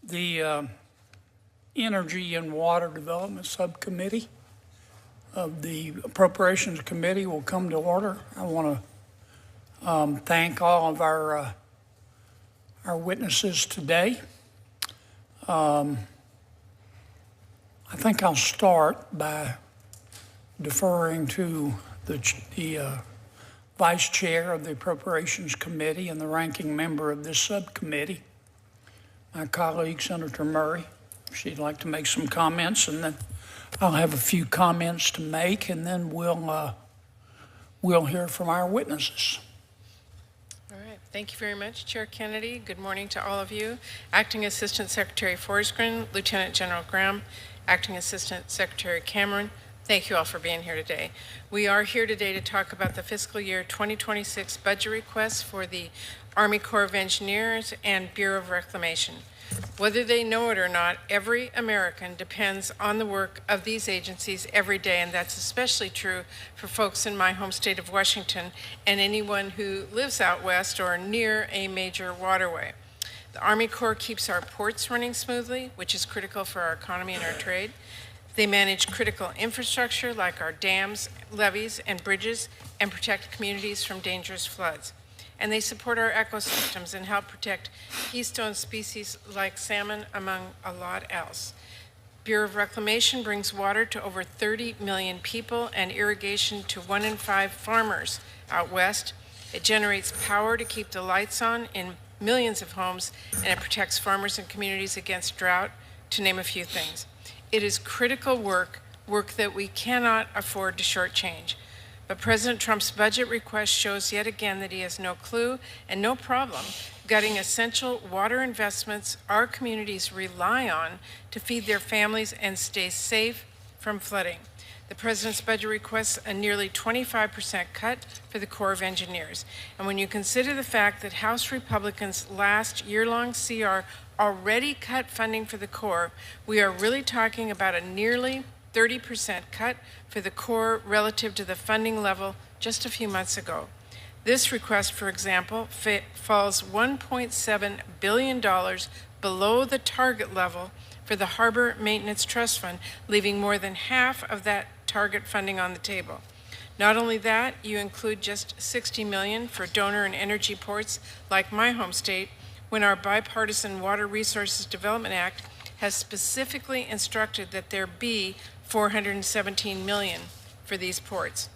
The Energy and Water Development Subcommittee of the Appropriations Committee will come to order. I want to thank all of our witnesses today. I think I'll start by deferring to the Vice Chair of the Appropriations Committee and the ranking member of this subcommittee, my colleague, Senator Murray. She'd like to make some comments, and then I'll have a few comments to make, and then we'll hear from our witnesses. All right. Thank you very much, Chair Kennedy. Good morning to all of you. Acting Assistant Secretary Forsgren, Lieutenant General Graham, Acting Assistant Secretary Cameron, thank you all for being here today. We are here today to talk about the fiscal year 2026 budget requests for the Army Corps of Engineers and Bureau of Reclamation. Whether they know it or not, every American depends on the work of these agencies every day, and that's especially true for folks in my home state of Washington and anyone who lives out west or near a major waterway. The Army Corps keeps our ports running smoothly, which is critical for our economy and our trade. They manage critical infrastructure like our dams, levees, and bridges, and protect communities from dangerous floods. And they support our ecosystems and help protect keystone species like salmon, among a lot else. Bureau of Reclamation brings water to over 30 million people and irrigation to 1 in 5 farmers out west. It generates power to keep the lights on in millions of homes, and it protects farmers and communities against drought, to name a few things. It is critical work that we cannot afford to shortchange. But President Trump's budget request shows yet again that he has no clue and no problem gutting essential water investments our communities rely on to feed their families and stay safe from flooding. The President's budget requests a nearly 25% cut for the Corps of Engineers. And when you consider the fact that House Republicans' last year-long CR already cut funding for the Corps, we are really talking about a nearly 30% cut for the Corps relative to the funding level just a few months ago. This request, for example, falls $1.7 billion below the target level for the Harbor Maintenance Trust Fund, leaving more than half of that target funding on the table. Not only that, you include just $60 million for donor and energy ports like my home state, when our bipartisan Water Resources Development Act has specifically instructed that there be $417 million for these ports.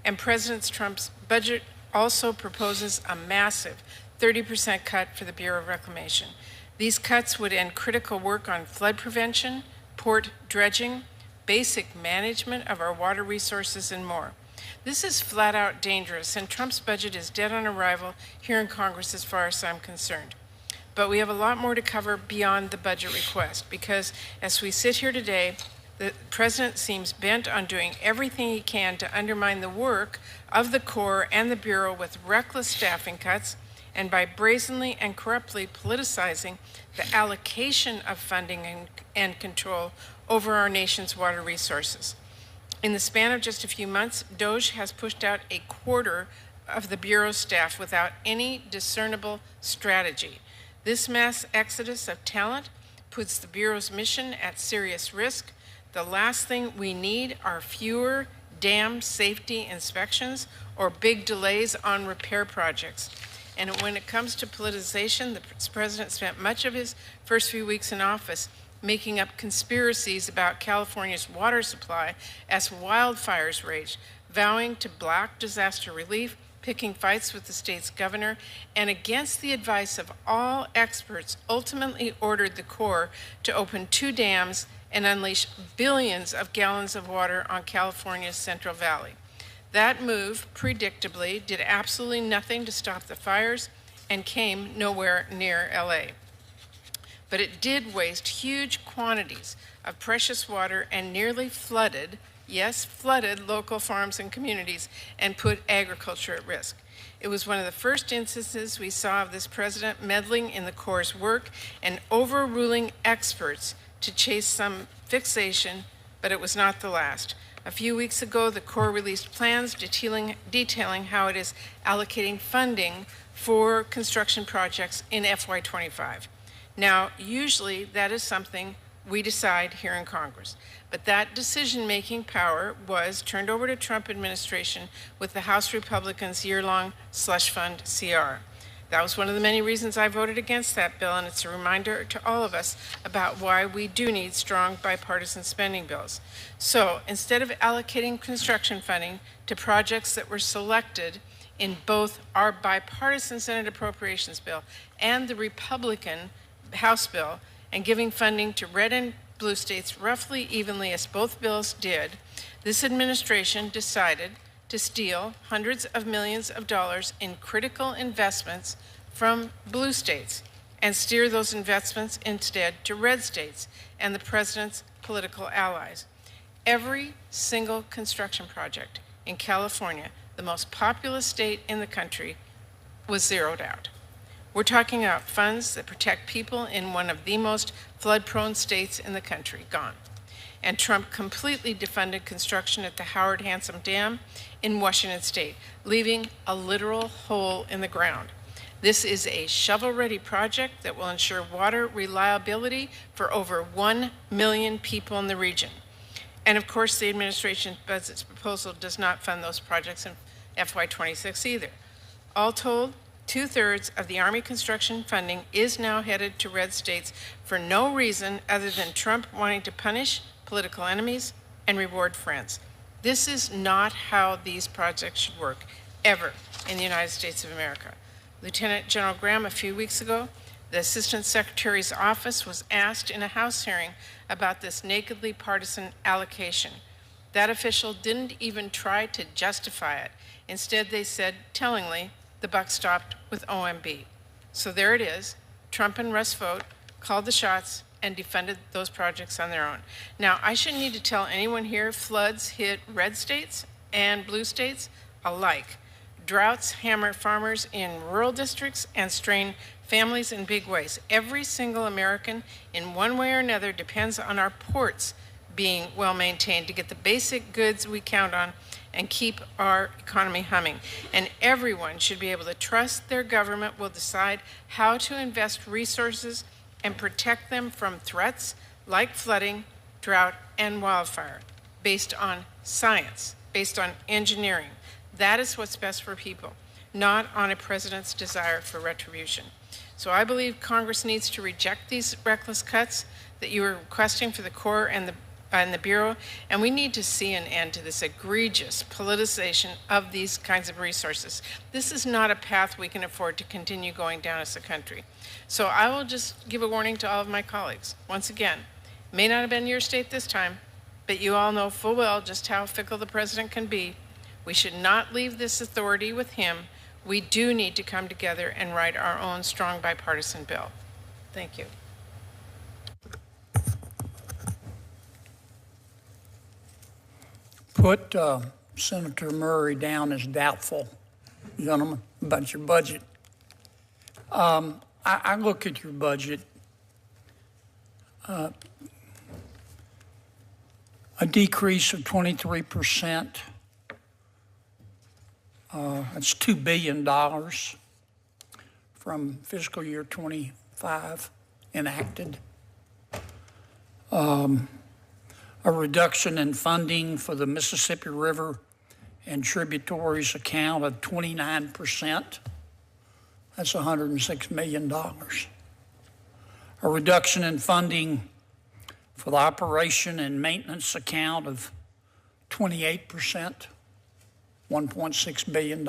And President Trump's budget also proposes a massive 30% cut for the Bureau of Reclamation. These cuts would end critical work on flood prevention, port dredging, basic management of our water resources, and more. This is flat out dangerous, and Trump's budget is dead on arrival here in Congress as far as I'm concerned. But we have a lot more to cover beyond the budget request, because as we sit here today, the President seems bent on doing everything he can to undermine the work of the Corps and the Bureau with reckless staffing cuts, and by brazenly and corruptly politicizing the allocation of funding and control over our nation's water resources. In the span of just a few months, DOJ has pushed out a quarter of the Bureau's staff without any discernible strategy. This mass exodus of talent puts the Bureau's mission at serious risk. The last thing we need are fewer dam safety inspections or big delays on repair projects. And when it comes to politicization, the President spent much of his first few weeks in office making up conspiracies about California's water supply as wildfires raged, vowing to block disaster relief, picking fights with the state's governor, and against the advice of all experts, ultimately ordered the Corps to open 2 dams and unleash billions of gallons of water on California's Central Valley. That move, predictably, did absolutely nothing to stop the fires and came nowhere near LA. But it did waste huge quantities of precious water and nearly flooded, yes, flooded local farms and communities and put agriculture at risk. It was one of the first instances we saw of this President meddling in the Corps' work and overruling experts to chase some fixation, but it was not the last. A few weeks ago, the Corps released plans detailing how it is allocating funding for construction projects in FY25. Now, usually that is something we decide here in Congress. But that decision-making power was turned over to Trump administration with the House Republicans' year-long slush fund CR. That was one of the many reasons I voted against that bill, and it's a reminder to all of us about why we do need strong bipartisan spending bills. So instead of allocating construction funding to projects that were selected in both our bipartisan Senate Appropriations bill and the Republican House bill, and giving funding to red and blue states roughly evenly as both bills did, this administration decided to steal hundreds of millions of dollars in critical investments from blue states and steer those investments instead to red states and the president's political allies. Every single construction project in California, the most populous state in the country, was zeroed out. We're talking about funds that protect people in one of the most flood-prone states in the country, gone. And Trump completely defunded construction at the Howard Hanson Dam in Washington state, leaving a literal hole in the ground. This is a shovel-ready project that will ensure water reliability for over 1 million people in the region. And of course, the administration's budget proposal does not fund those projects in FY26 either. All told, 2/3 of the Army construction funding is now headed to red states for no reason other than Trump wanting to punish political enemies and reward friends. This is not how these projects should work, ever, in the United States of America. Lieutenant General Graham, a few weeks ago, the Assistant Secretary's office was asked in a House hearing about this nakedly partisan allocation. That official didn't even try to justify it. Instead, they said, tellingly, the buck stopped with OMB. So there it is. Trump and Russ Vought called the shots and defunded those projects on their own. Now, I shouldn't need to tell anyone here, floods hit red states and blue states alike. Droughts hammer farmers in rural districts and strain families in big ways. Every single American, in one way or another, depends on our ports being well maintained to get the basic goods we count on and keep our economy humming. And everyone should be able to trust their government will decide how to invest resources and protect them from threats like flooding, drought, and wildfire, based on science, based on engineering. That is what's best for people, not on a president's desire for retribution. So I believe Congress needs to reject these reckless cuts that you are requesting for the Corps and the Bureau, and we need to see an end to this egregious politicization of these kinds of resources. This is not a path we can afford to continue going down as a country. So I will just give a warning to all of my colleagues. Once again, may not have been your state this time, but you all know full well just how fickle the president can be. We should not leave this authority with him. We do need to come together and write our own strong bipartisan bill. Thank you. Put Senator Murray down as doubtful, gentlemen, about your budget. I look at your budget. A decrease of 23%. That's $2 billion from fiscal year 25 enacted. A reduction in funding for the Mississippi River and tributaries account of 29%. That's $106 million. A reduction in funding for the operation and maintenance account of 28%, $1.6 billion.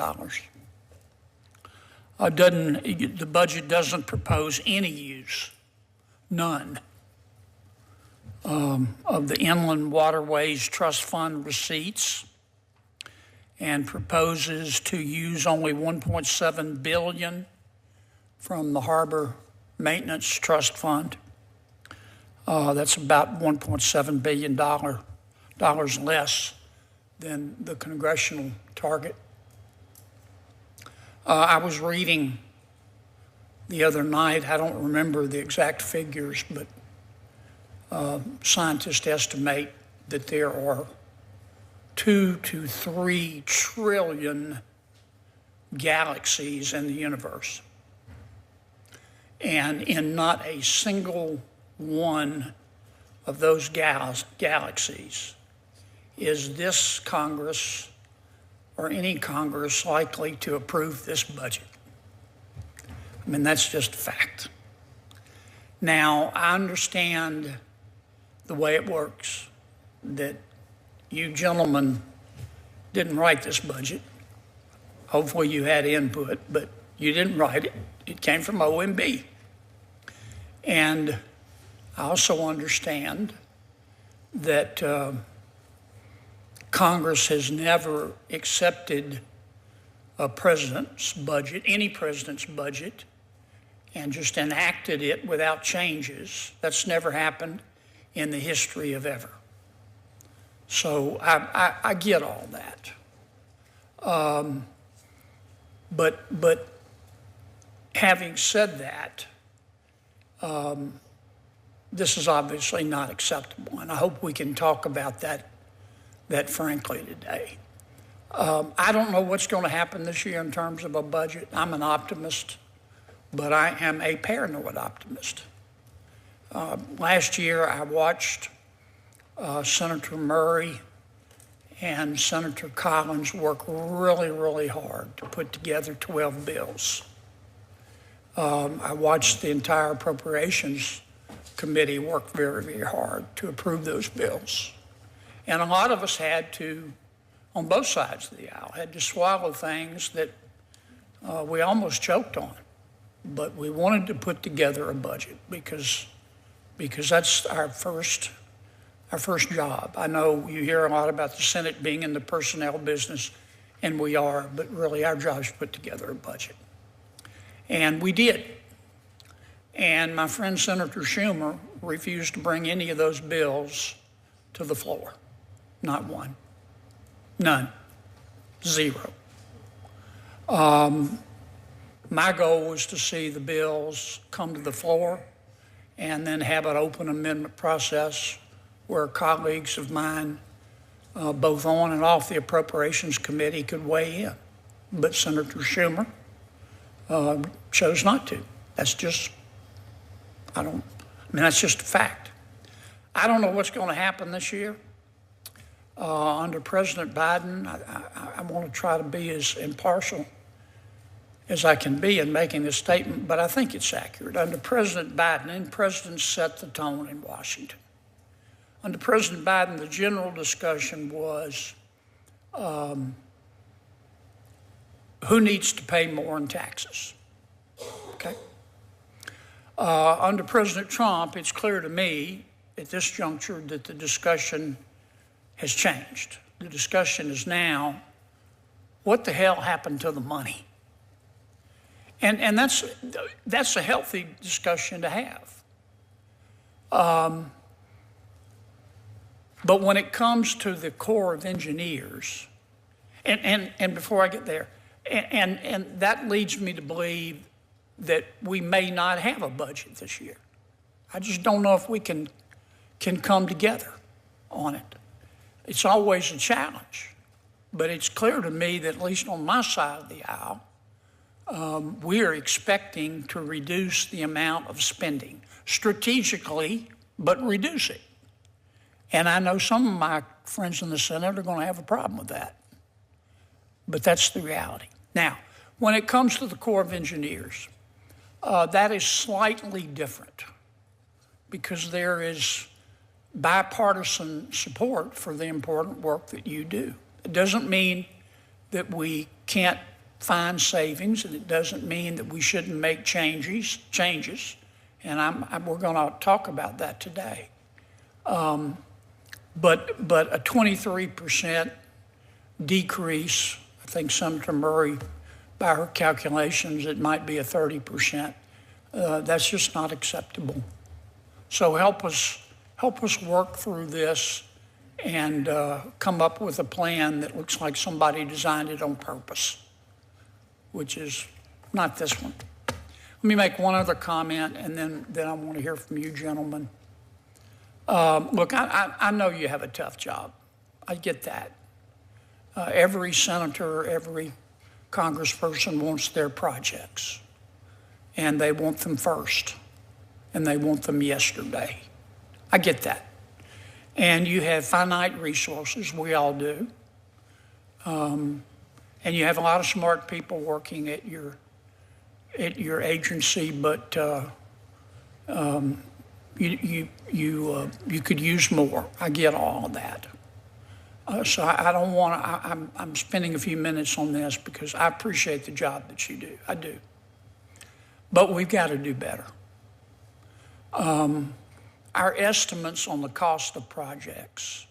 The budget doesn't propose any use, none, of the Inland Waterways Trust Fund receipts, and proposes to use only $1.7 billion from the Harbor Maintenance Trust Fund. That's about $1.7 billion less than the congressional target. I was reading the other night, I don't remember the exact figures, but scientists estimate that there are 2 to 3 trillion galaxies in the universe. And in not a single one of those galaxies is this Congress or any Congress likely to approve this budget. I mean, that's just a fact. Now, I understand the way it works, that you gentlemen didn't write this budget. Hopefully you had input, but you didn't write it. It came from OMB. And I also understand that Congress has never accepted a president's budget, any president's budget, and just enacted it without changes. That's never happened in the history of ever. So I get all that. But having said that, this is obviously not acceptable, and I hope we can talk about that frankly today. I don't know what's going to happen this year in terms of a budget. I'm an optimist, but I am a paranoid optimist. Last year, I watched Senator Murray and Senator Collins work really, really hard to put together 12 bills. I watched the entire Appropriations Committee work very, very hard to approve those bills. And a lot of us had to, on both sides of the aisle, had to swallow things that we almost choked on. But we wanted to put together a budget because that's our first job. I know you hear a lot about the Senate being in the personnel business, and we are, but really our job is to put together a budget. And we did. And my friend Senator Schumer refused to bring any of those bills to the floor. Not one. None. Zero. My goal was to see the bills come to the floor and then have an open amendment process where colleagues of mine, both on and off the Appropriations Committee, could weigh in. But Senator Schumer chose not to. That's just, that's just a fact. I don't know what's going to happen this year. Under President Biden, I want to try to be as impartial as I can be in making this statement, but I think it's accurate. Under President Biden, and presidents set the tone in Washington. Under President Biden, the general discussion was who needs to pay more in taxes, okay? Under President Trump, it's clear to me at this juncture that the discussion has changed. The discussion is now, what the hell happened to the money? And that's a healthy discussion to have. But when it comes to the Corps of Engineers, and before I get there, and that leads me to believe that we may not have a budget this year. I just don't know if we can come together on it. It's always a challenge, but it's clear to me that at least on my side of the aisle, we are expecting to reduce the amount of spending strategically, but reduce it. And I know some of my friends in the Senate are going to have a problem with that. But that's the reality. Now, when it comes to the Corps of Engineers, that is slightly different because there is bipartisan support for the important work that you do. It doesn't mean that we can't find savings, and it doesn't mean that we shouldn't make changes. And we're going to talk about that today. But a 23% decrease, I think Senator Murray, by her calculations, it might be a 30%. That's just not acceptable. So help us work through this and come up with a plan that looks like somebody designed it on purpose, which is not this one. Let me make one other comment, and then I want to hear from you gentlemen. Look, I know you have a tough job. I get that. Every senator, every congressperson wants their projects. and they want them first, and they want them yesterday. I get that. And you have finite resources, we all do. And you have a lot of smart people working at your agency, but you could use more. I get all of that. So I don't want to, I'm spending a few minutes on this because I appreciate the job that you do. I do. But we've got to do better. Our estimates on the cost of projects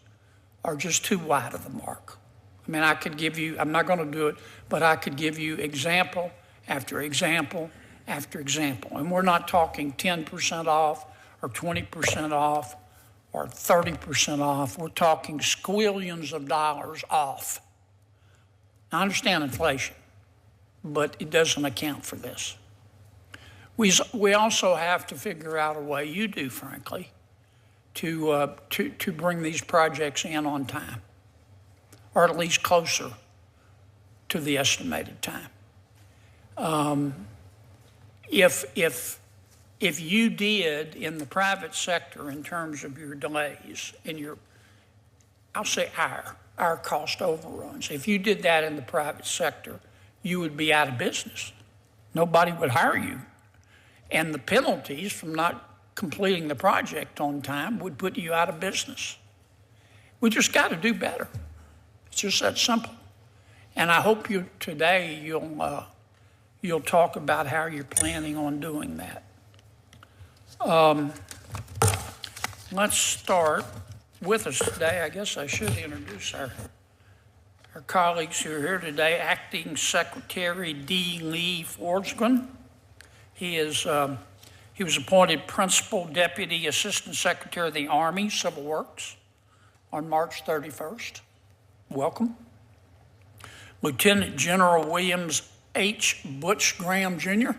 are just too wide of the mark. I mean, I could give you, I'm not going to do it, but I could give you example after example after example. And we're not talking 10% off or 20% off or 30% off. We're talking squillions of dollars off. I understand inflation, but it doesn't account for this. We also have to figure out a way, you do, frankly, to bring these projects in on time, or at least closer to the estimated time. If you did in the private sector in terms of your delays and your, I'll say our cost overruns, if you did that in the private sector, you would be out of business. Nobody would hire you. And the penalties from not completing the project on time would put you out of business. We just got to do better. It's just that simple. And I hope today you'll talk about how you're planning on doing that. Let's start with us today. I guess I should introduce our colleagues who are here today. Acting Secretary D. Lee Forsgren. He was appointed Principal Deputy Assistant Secretary of the Army Civil Works on March 31st. Welcome. Lieutenant General Williams H. Butch Graham, Jr.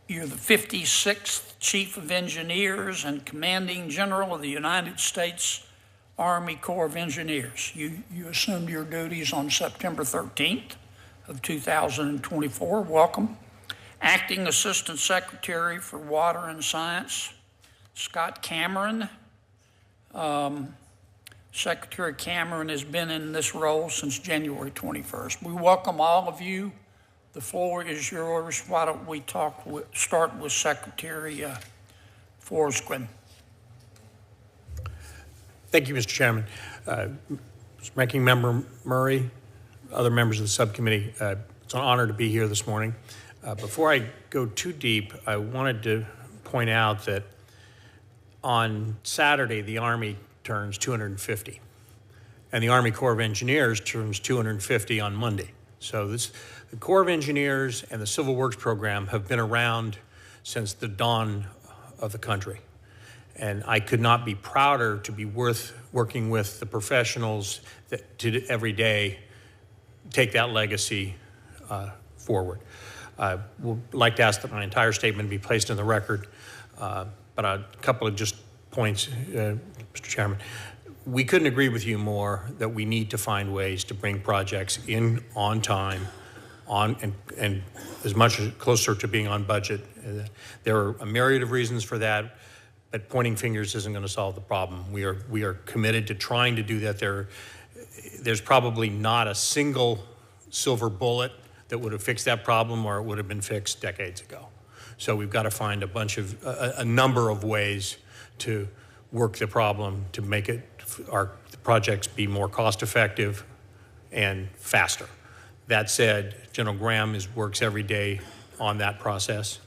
You're the 56th Chief of Engineers and Commanding General of the United States Army Corps of Engineers. You assumed your duties on September 13th of 2024. Welcome. Acting Assistant Secretary for Water and Science, Scott Cameron. Secretary Cameron has been in this role since January 21st. We welcome all of you. The floor is yours. Why don't we start with Secretary Forsgren. Thank you, Mr. Chairman. Ranking Member Murray, other members of the subcommittee, it's an honor to be here this morning. Before I go too deep, I wanted to point out that on Saturday, the Army turns 250, and the Army Corps of Engineers turns 250 on Monday. So the Corps of Engineers and the Civil Works program have been around since the dawn of the country. And I could not be prouder to be working with the professionals that every day take that legacy forward. I would like to ask that my entire statement be placed in the record, but a couple of just points, Mr. Chairman. We couldn't agree with you more that we need to find ways to bring projects in on time, and as much closer to being on budget. There are a myriad of reasons for that, but pointing fingers isn't going to solve the problem. We are committed to trying to do that. There's probably not a single silver bullet that would have fixed that problem, or it would have been fixed decades ago. So we've got to find a number of ways to work the problem to make our projects be more cost effective and faster. That said, General Graham works every day on that process.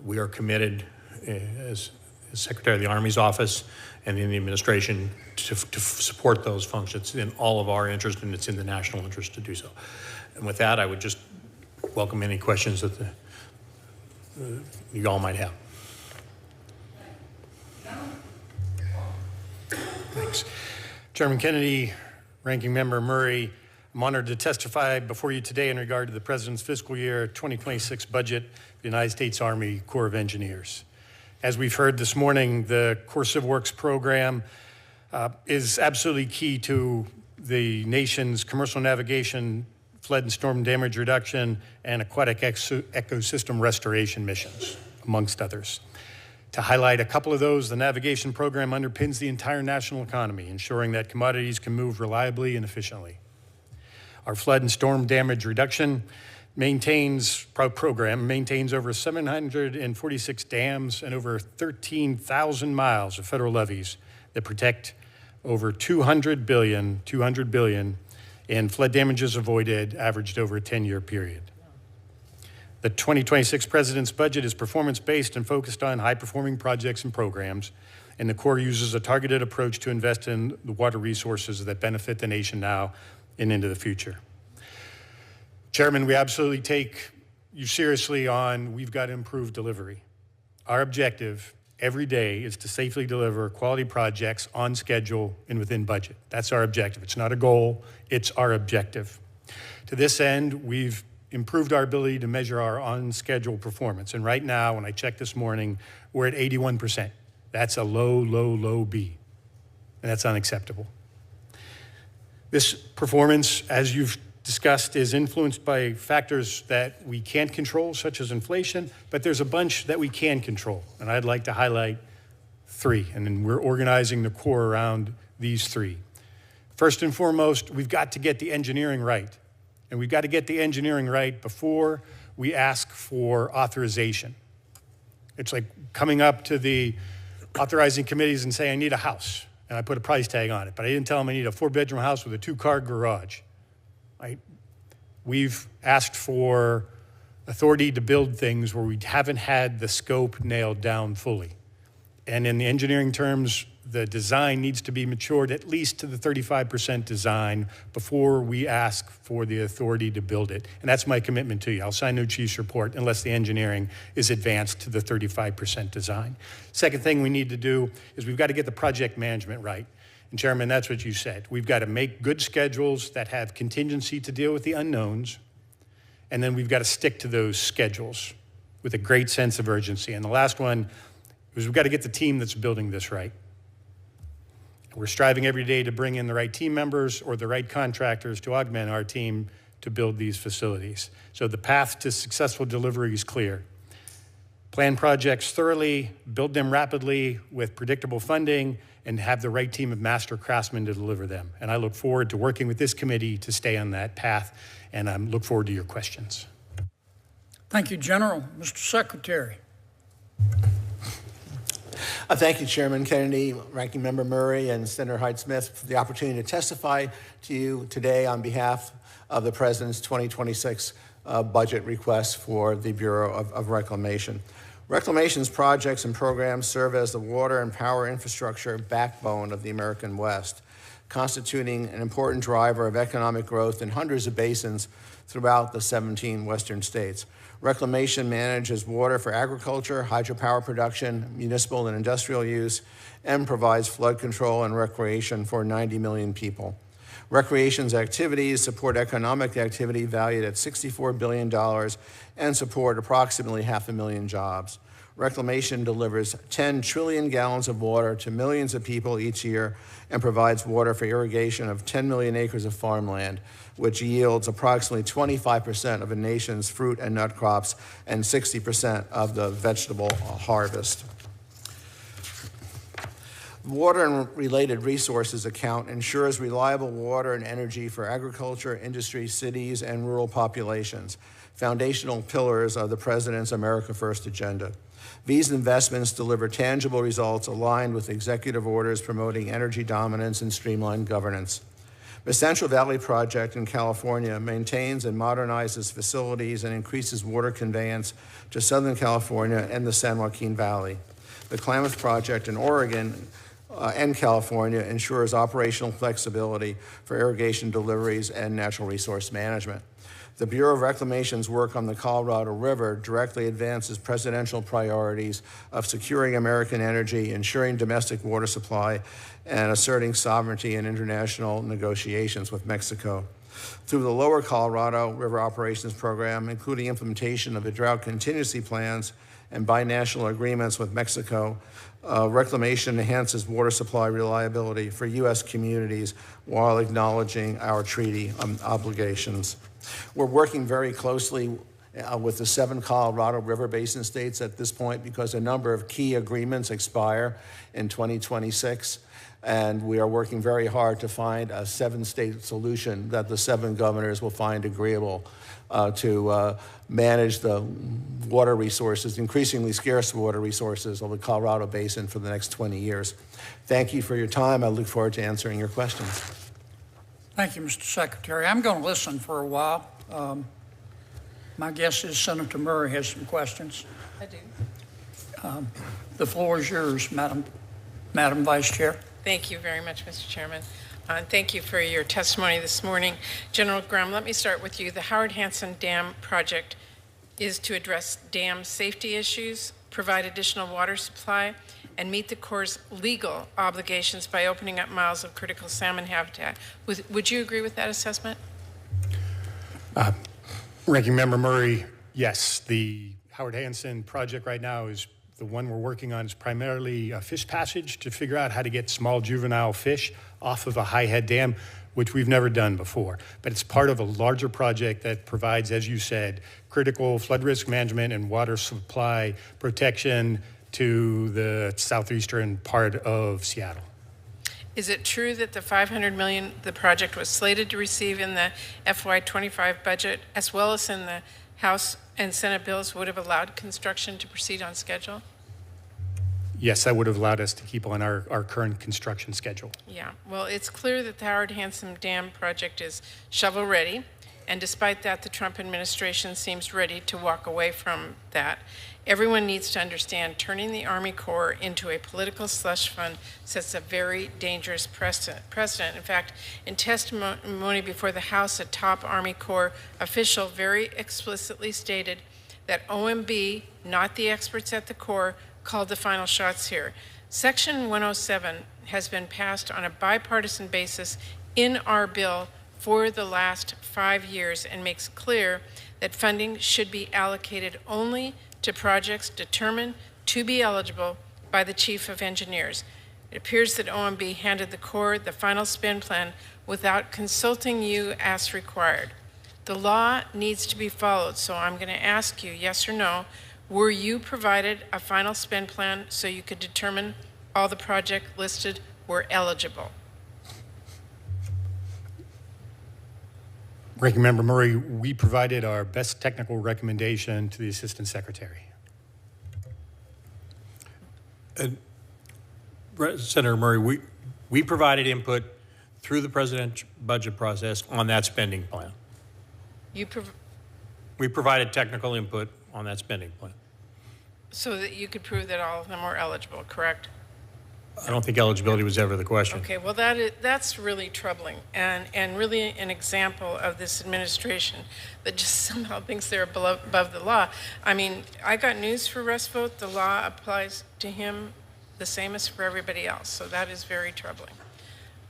We are committed as Secretary of the Army's office and in the administration to support those functions in all of our interest, and it's in the national interest to do so. And with that, I would just welcome any questions that you all might have. Thanks. Chairman Kennedy, Ranking Member Murray, I'm honored to testify before you today in regard to the President's fiscal year 2026 budget for the United States Army Corps of Engineers. As we've heard this morning, the Corps Civil Works program is absolutely key to the nation's commercial navigation flood and storm damage reduction, and aquatic ecosystem restoration missions, amongst others. To highlight a couple of those, the navigation program underpins the entire national economy, ensuring that commodities can move reliably and efficiently. Our flood and storm damage reduction program maintains over 746 dams and over 13,000 miles of federal levees that protect over 200 billion in flood damages avoided, averaged over a 10-year period. The 2026 President's budget is performance-based and focused on high-performing projects and programs, and the Corps uses a targeted approach to invest in the water resources that benefit the nation now and into the future. Chairman, we absolutely take you seriously on we've got to improve delivery. Our objective every day is to safely deliver quality projects on schedule and within budget. That's our objective. It's not a goal, it's our objective. To this end, we've improved our ability to measure our on-schedule performance. And right now, when I checked this morning, we're at 81%. That's a low B, and that's unacceptable. This performance, as you've discussed, is influenced by factors that we can't control, such as inflation, but there's a bunch that we can control, and I'd like to highlight three, and then we're organizing the Corps around these three. First and foremost, we've got to get the engineering right, and we've got to get the engineering right before we ask for authorization. It's like coming up to the authorizing committees and saying, I need a house, and I put a price tag on it, but I didn't tell them I need a 4-bedroom house with a 2-car garage. Right? We've asked for authority to build things where we haven't had the scope nailed down fully. And in the engineering terms, the design needs to be matured at least to the 35% design before we ask for the authority to build it. And that's my commitment to you. I'll sign no chief's report unless the engineering is advanced to the 35% design. Second thing we need to do is we've got to get the project management right. And Chairman, that's what you said. We've got to make good schedules that have contingency to deal with the unknowns, and then we've got to stick to those schedules with a great sense of urgency. And the last one is we've got to get the team that's building this right. We're striving every day to bring in the right team members or the right contractors to augment our team to build these facilities. So the path to successful delivery is clear. Plan projects thoroughly, build them rapidly with predictable funding, and have the right team of master craftsmen to deliver them. And I look forward to working with this committee to stay on that path, and I look forward to your questions. Thank you, General. Mr. Secretary. Thank you, Chairman Kennedy, Ranking Member Murray, and Senator Hyde-Smith for the opportunity to testify to you today on behalf of the President's 2026 budget request for the Bureau of Reclamation. Reclamation's projects and programs serve as the water and power infrastructure backbone of the American West, constituting an important driver of economic growth in hundreds of basins throughout the 17 western states. Reclamation manages water for agriculture, hydropower production, municipal and industrial use, and provides flood control and recreation for 90 million people. Recreation's activities support economic activity valued at $64 billion and support approximately 500,000 jobs. Reclamation delivers 10 trillion gallons of water to millions of people each year and provides water for irrigation of 10 million acres of farmland, which yields approximately 25% of the nation's fruit and nut crops and 60% of the vegetable harvest. Water and related resources account ensures reliable water and energy for agriculture, industry, cities, and rural populations, foundational pillars of the President's America First agenda. These investments deliver tangible results aligned with executive orders promoting energy dominance and streamlined governance. The Central Valley Project in California maintains and modernizes facilities and increases water conveyance to Southern California and the San Joaquin Valley. The Klamath Project in Oregon and California ensures operational flexibility for irrigation deliveries and natural resource management. The Bureau of Reclamation's work on the Colorado River directly advances presidential priorities of securing American energy, ensuring domestic water supply, and asserting sovereignty in international negotiations with Mexico. Through the Lower Colorado River Operations Program, including implementation of the drought contingency plans and binational agreements with Mexico, Reclamation enhances water supply reliability for U.S. communities while acknowledging our treaty obligations. We're working very closely with the 7 Colorado River Basin states at this point because a number of key agreements expire in 2026. And we are working very hard to find a 7-state solution that the 7 governors will find agreeable to manage the water resources, increasingly scarce water resources of the Colorado Basin for the next 20 years. Thank you for your time. I look forward to answering your questions. Thank you, Mr. Secretary. I'm going to listen for a while. My guess is Senator Murray has some questions. I do. The floor is yours, Madam Vice Chair. Thank you very much, Mr. Chairman. And thank you for your testimony this morning. General Graham, let me start with you. The Howard Hansen Dam project is to address dam safety issues, provide additional water supply, and meet the Corps' legal obligations by opening up miles of critical salmon habitat. Would you agree with that assessment? Ranking Member Murray, yes. The Howard Hansen project right now is the one we're working on is primarily a fish passage to figure out how to get small juvenile fish off of a high head dam, which we've never done before. But it's part of a larger project that provides, as you said, critical flood risk management and water supply protection to the southeastern part of Seattle. Is it true that the $500 million the project was slated to receive in the FY25 budget, as well as in the House and Senate bills, would have allowed construction to proceed on schedule? Yes, that would have allowed us to keep on our current construction schedule. Yeah, well, it's clear that the Howard Hansen Dam project is shovel-ready, and despite that, the Trump administration seems ready to walk away from that. Everyone needs to understand turning the Army Corps into a political slush fund sets a very dangerous precedent. In fact, in testimony before the House, a top Army Corps official very explicitly stated that OMB, not the experts at the Corps, called the final shots here. Section 107 has been passed on a bipartisan basis in our bill for the last 5 years and makes clear that funding should be allocated only to projects determined to be eligible by the Chief of Engineers. It appears that OMB handed the Corps the final spend plan without consulting you as required. The law needs to be followed, so I'm going to ask you, yes or no, were you provided a final spend plan so you could determine all the projects listed were eligible? Ranking Member Murray, we provided our best technical recommendation to the Assistant Secretary. Senator Murray, we provided input through the president's budget process on that spending plan. We provided technical input on that spending plan. So that you could prove that all of them were eligible, correct? I don't think eligibility was ever the question. Okay, well that's really troubling and really an example of this administration that just somehow thinks they're above the law. I mean, I got news for Russ Vought. The law applies to him the same as for everybody else, so that is very troubling.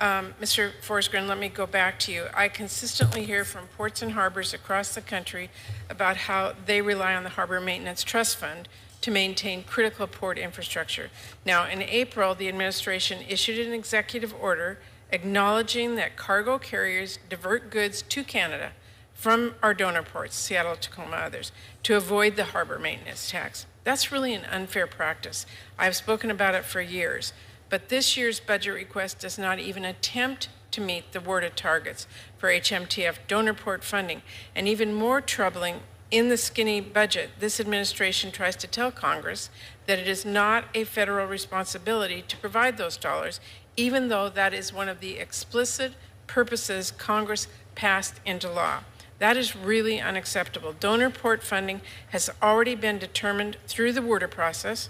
Mr. Forsgren, let me go back to you. I consistently hear from ports and harbors across the country about how they rely on the Harbor Maintenance Trust Fund to maintain critical port infrastructure. Now, in April, the administration issued an executive order acknowledging that cargo carriers divert goods to Canada from our donor ports, Seattle, Tacoma, others, to avoid the harbor maintenance tax. That's really an unfair practice. I've spoken about it for years, but this year's budget request does not even attempt to meet the worded targets for HMTF donor port funding. And even more troubling, in the skinny budget, this administration tries to tell Congress that it is not a federal responsibility to provide those dollars, even though that is one of the explicit purposes Congress passed into law. That is really unacceptable. Donor port funding has already been determined through the Worder process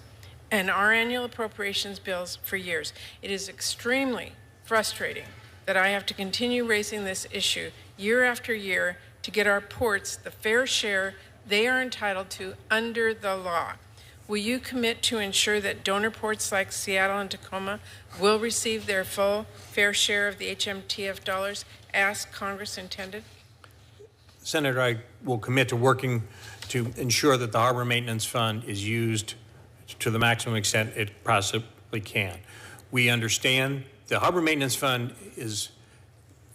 and our annual appropriations bills for years. It is extremely frustrating that I have to continue raising this issue year after year to get our ports the fair share they are entitled to under the law. Will you commit to ensure that donor ports like Seattle and Tacoma will receive their full fair share of the HMTF dollars as Congress intended? Senator, I will commit to working to ensure that the Harbor Maintenance Fund is used to the maximum extent it possibly can. We understand the Harbor Maintenance Fund is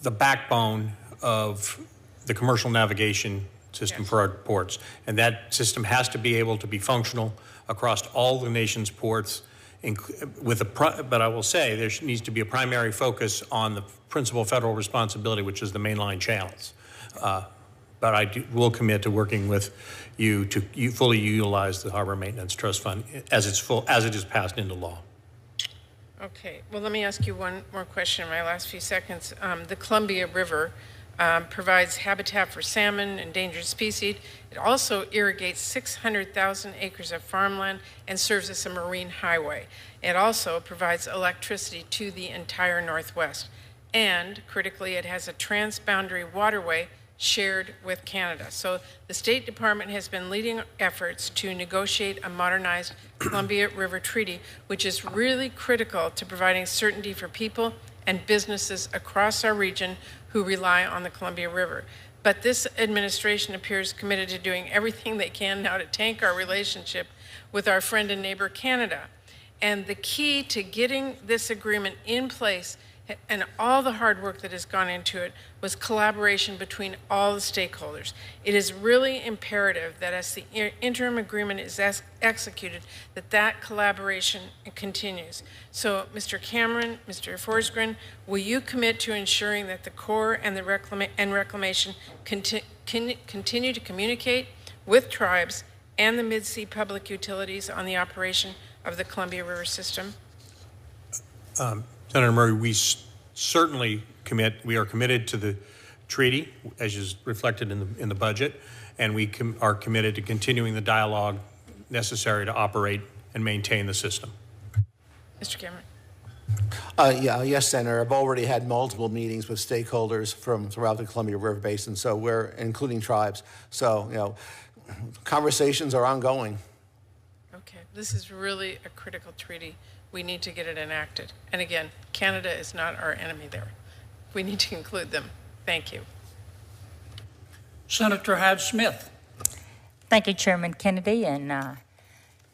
the backbone of the commercial navigation system for our ports. And that system has to be able to be functional across all the nation's ports. But I will say there needs to be a primary focus on the principal federal responsibility, which is the mainline channels. But I will commit to working with you to fully utilize the Harbor Maintenance Trust Fund as it is passed into law. Okay, well, let me ask you one more question in my last few seconds. The Columbia River provides habitat for salmon, endangered species. It also irrigates 600,000 acres of farmland and serves as a marine highway. It also provides electricity to the entire Northwest. And critically, it has a transboundary waterway shared with Canada. So the State Department has been leading efforts to negotiate a modernized Columbia River Treaty, which is really critical to providing certainty for people and businesses across our region who rely on the Columbia River. But this administration appears committed to doing everything they can now to tank our relationship with our friend and neighbor Canada. And the key to getting this agreement in place and all the hard work that has gone into it was collaboration between all the stakeholders. It is really imperative that as the interim agreement is executed, that collaboration continues. So, Mr. Cameron, Mr. Forsgren, will you commit to ensuring that the Corps and the Reclamation continue to communicate with tribes and the Mid-Sea public utilities on the operation of the Columbia River system? Senator Murray, we certainly we are committed to the treaty, as is reflected in the budget, and we are committed to continuing the dialogue necessary to operate and maintain the system. Mr. Cameron. Yes, Senator. I've already had multiple meetings with stakeholders from throughout the Columbia River Basin, so we're including tribes. So, conversations are ongoing. Okay, this is really a critical treaty. We need to get it enacted. And again, Canada is not our enemy there. We need to include them. Thank you. Senator Hyde Smith. Thank you, Chairman Kennedy, and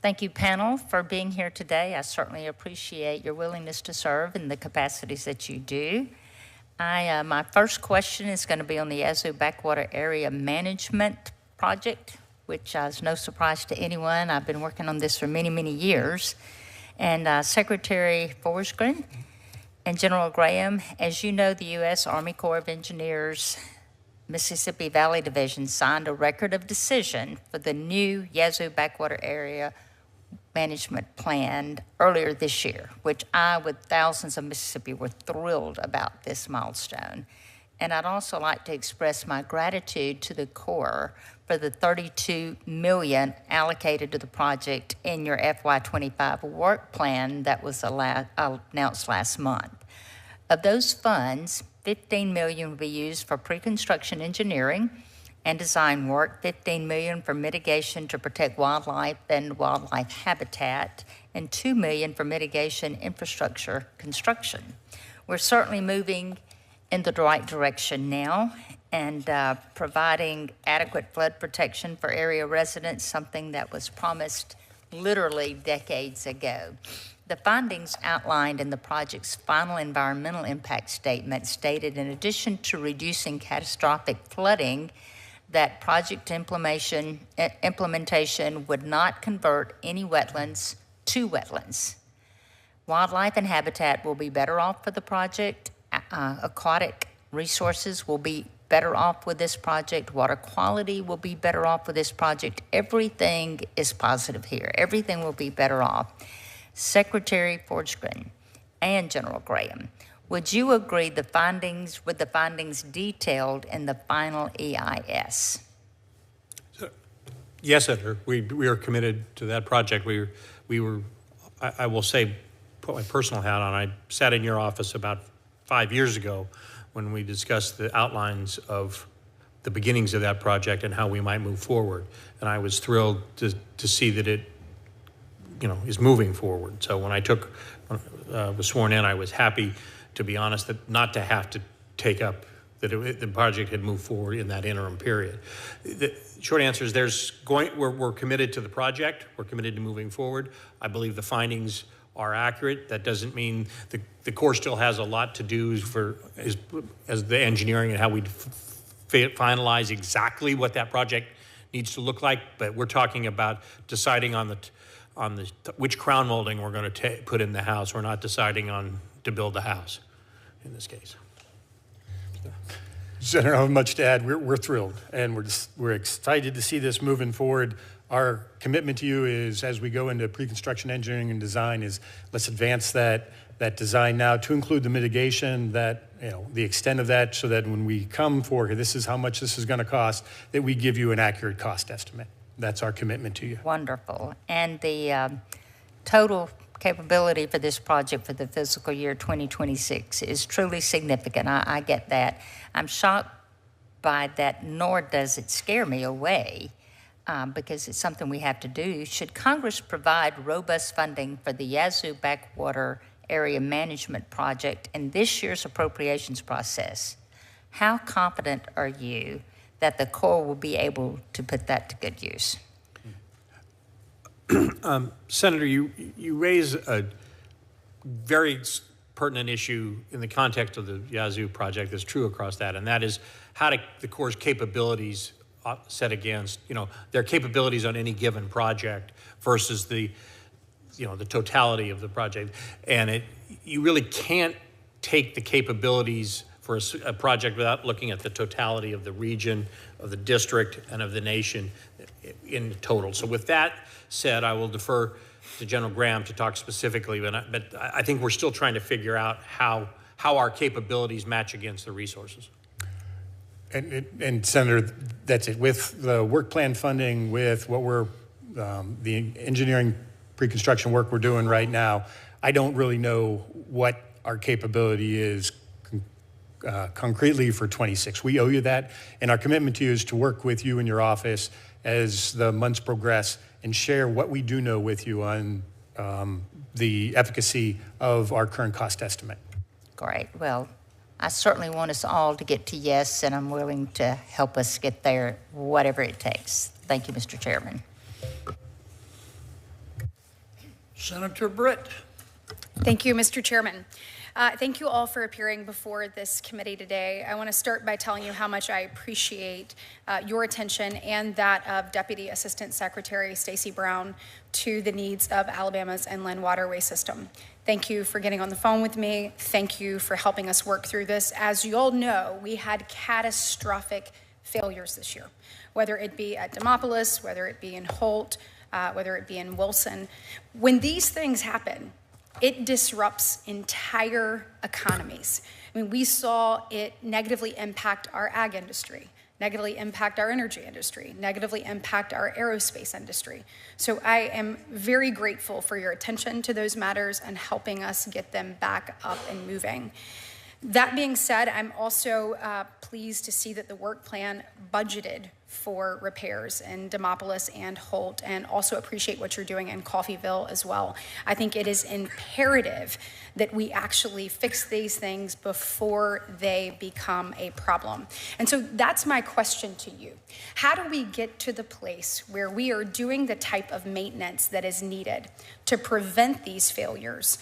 thank you, panel, for being here today. I certainly appreciate your willingness to serve in the capacities that you do. My first question is going to be on the Yazoo Backwater Area Management Project, which is no surprise to anyone. I've been working on this for many, many years. And Secretary Forsgren and General Graham, as you know, the U.S. Army Corps of Engineers Mississippi Valley Division signed a record of decision for the new Yazoo Backwater Area Management Plan earlier this year, which I, with thousands of Mississippi, were thrilled about this milestone. And I'd also like to express my gratitude to the Corps for the $32 million allocated to the project in your FY25 work plan that was announced last month. Of those funds, $15 million will be used for pre-construction engineering and design work, $15 million for mitigation to protect wildlife and wildlife habitat, and $2 million for mitigation infrastructure construction. We're certainly moving in the right direction now and providing adequate flood protection for area residents, something that was promised literally decades ago. The findings outlined in the project's final environmental impact statement stated, in addition to reducing catastrophic flooding, that project implementation would not convert any wetlands to wetlands. Wildlife and habitat will be better off for the project. Aquatic resources will be better off with this project. Water quality will be better off with this project. Everything is positive here. Everything will be better off. Secretary Forsgren and General Graham, would you agree with the findings detailed in the final EIS? Yes, Senator. We are committed to that project. I will say, put my personal hat on. I sat in your office about 5 years ago when we discussed the outlines of the beginnings of that project and how we might move forward. And I was thrilled to see that it, is moving forward. So when I was sworn in, I was happy, to be honest, that not to have to take up that the project had moved forward in that interim period. The short answer is we're committed to the project. We're committed to moving forward. I believe the findings are accurate. That doesn't mean the Corps still has a lot to do as the engineering and how we finalize exactly what that project needs to look like, but we're talking about deciding on which crown molding we're going to put in the house. We're not deciding on to build the house in this case. Senator, I don't have much to add. We're thrilled, and we're excited to see this moving forward. Our commitment to you is, as we go into pre-construction engineering and design, is let's advance that design now to include the mitigation, that the extent of that, so that when we come forward, this is how much this is going to cost, that we give you an accurate cost estimate. That's our commitment to you. Wonderful. And the total capability for this project for the fiscal year 2026 is truly significant. I get that. I'm shocked by that, nor does it scare me away, because it's something we have to do. Should Congress provide robust funding for the Yazoo Backwater Area Management Project in this year's appropriations process, how confident are you that the Corps will be able to put that to good use? Senator, you raise a very pertinent issue in the context of the Yazoo project that's true across that, and that is how the Corps' capabilities set against, their capabilities on any given project versus the totality of the project. And you really can't take the capabilities for a project without looking at the totality of the region, of the district, and of the nation in total. So with that said, I will defer to General Graham to talk specifically, but I think we're still trying to figure out how our capabilities match against the resources. And Senator, that's it. With the work plan funding, with what we're, the engineering pre-construction work we're doing right now, I don't really know what our capability is concretely for 26. We owe you that, and our commitment to you is to work with you in your office as the months progress and share what we do know with you on the efficacy of our current cost estimate. Great. Well, I certainly want us all to get to yes, and I'm willing to help us get there, whatever it takes. Thank you, Mr. Chairman. Senator Britt. Thank you, Mr. Chairman. Thank you all for appearing before this committee today. I want to start by telling you how much I appreciate your attention and that of Deputy Assistant Secretary Stacey Brown to the needs of Alabama's inland waterway system. Thank you for getting on the phone with me. Thank you for helping us work through this. As you all know, we had catastrophic failures this year, whether it be at Demopolis, whether it be in Holt, whether it be in Wilson. When these things happen, it disrupts entire economies. I mean, we saw it negatively impact our ag industry, negatively impact our energy industry, negatively impact our aerospace industry. So I am very grateful for your attention to those matters and helping us get them back up and moving. That being said, I'm also pleased to see that the work plan budgeted for repairs in Demopolis and Holt, and also appreciate what you're doing in Coffeyville as well. I think it is imperative that we actually fix these things before they become a problem. And so that's my question to you. How do we get to the place where we are doing the type of maintenance that is needed to prevent these failures,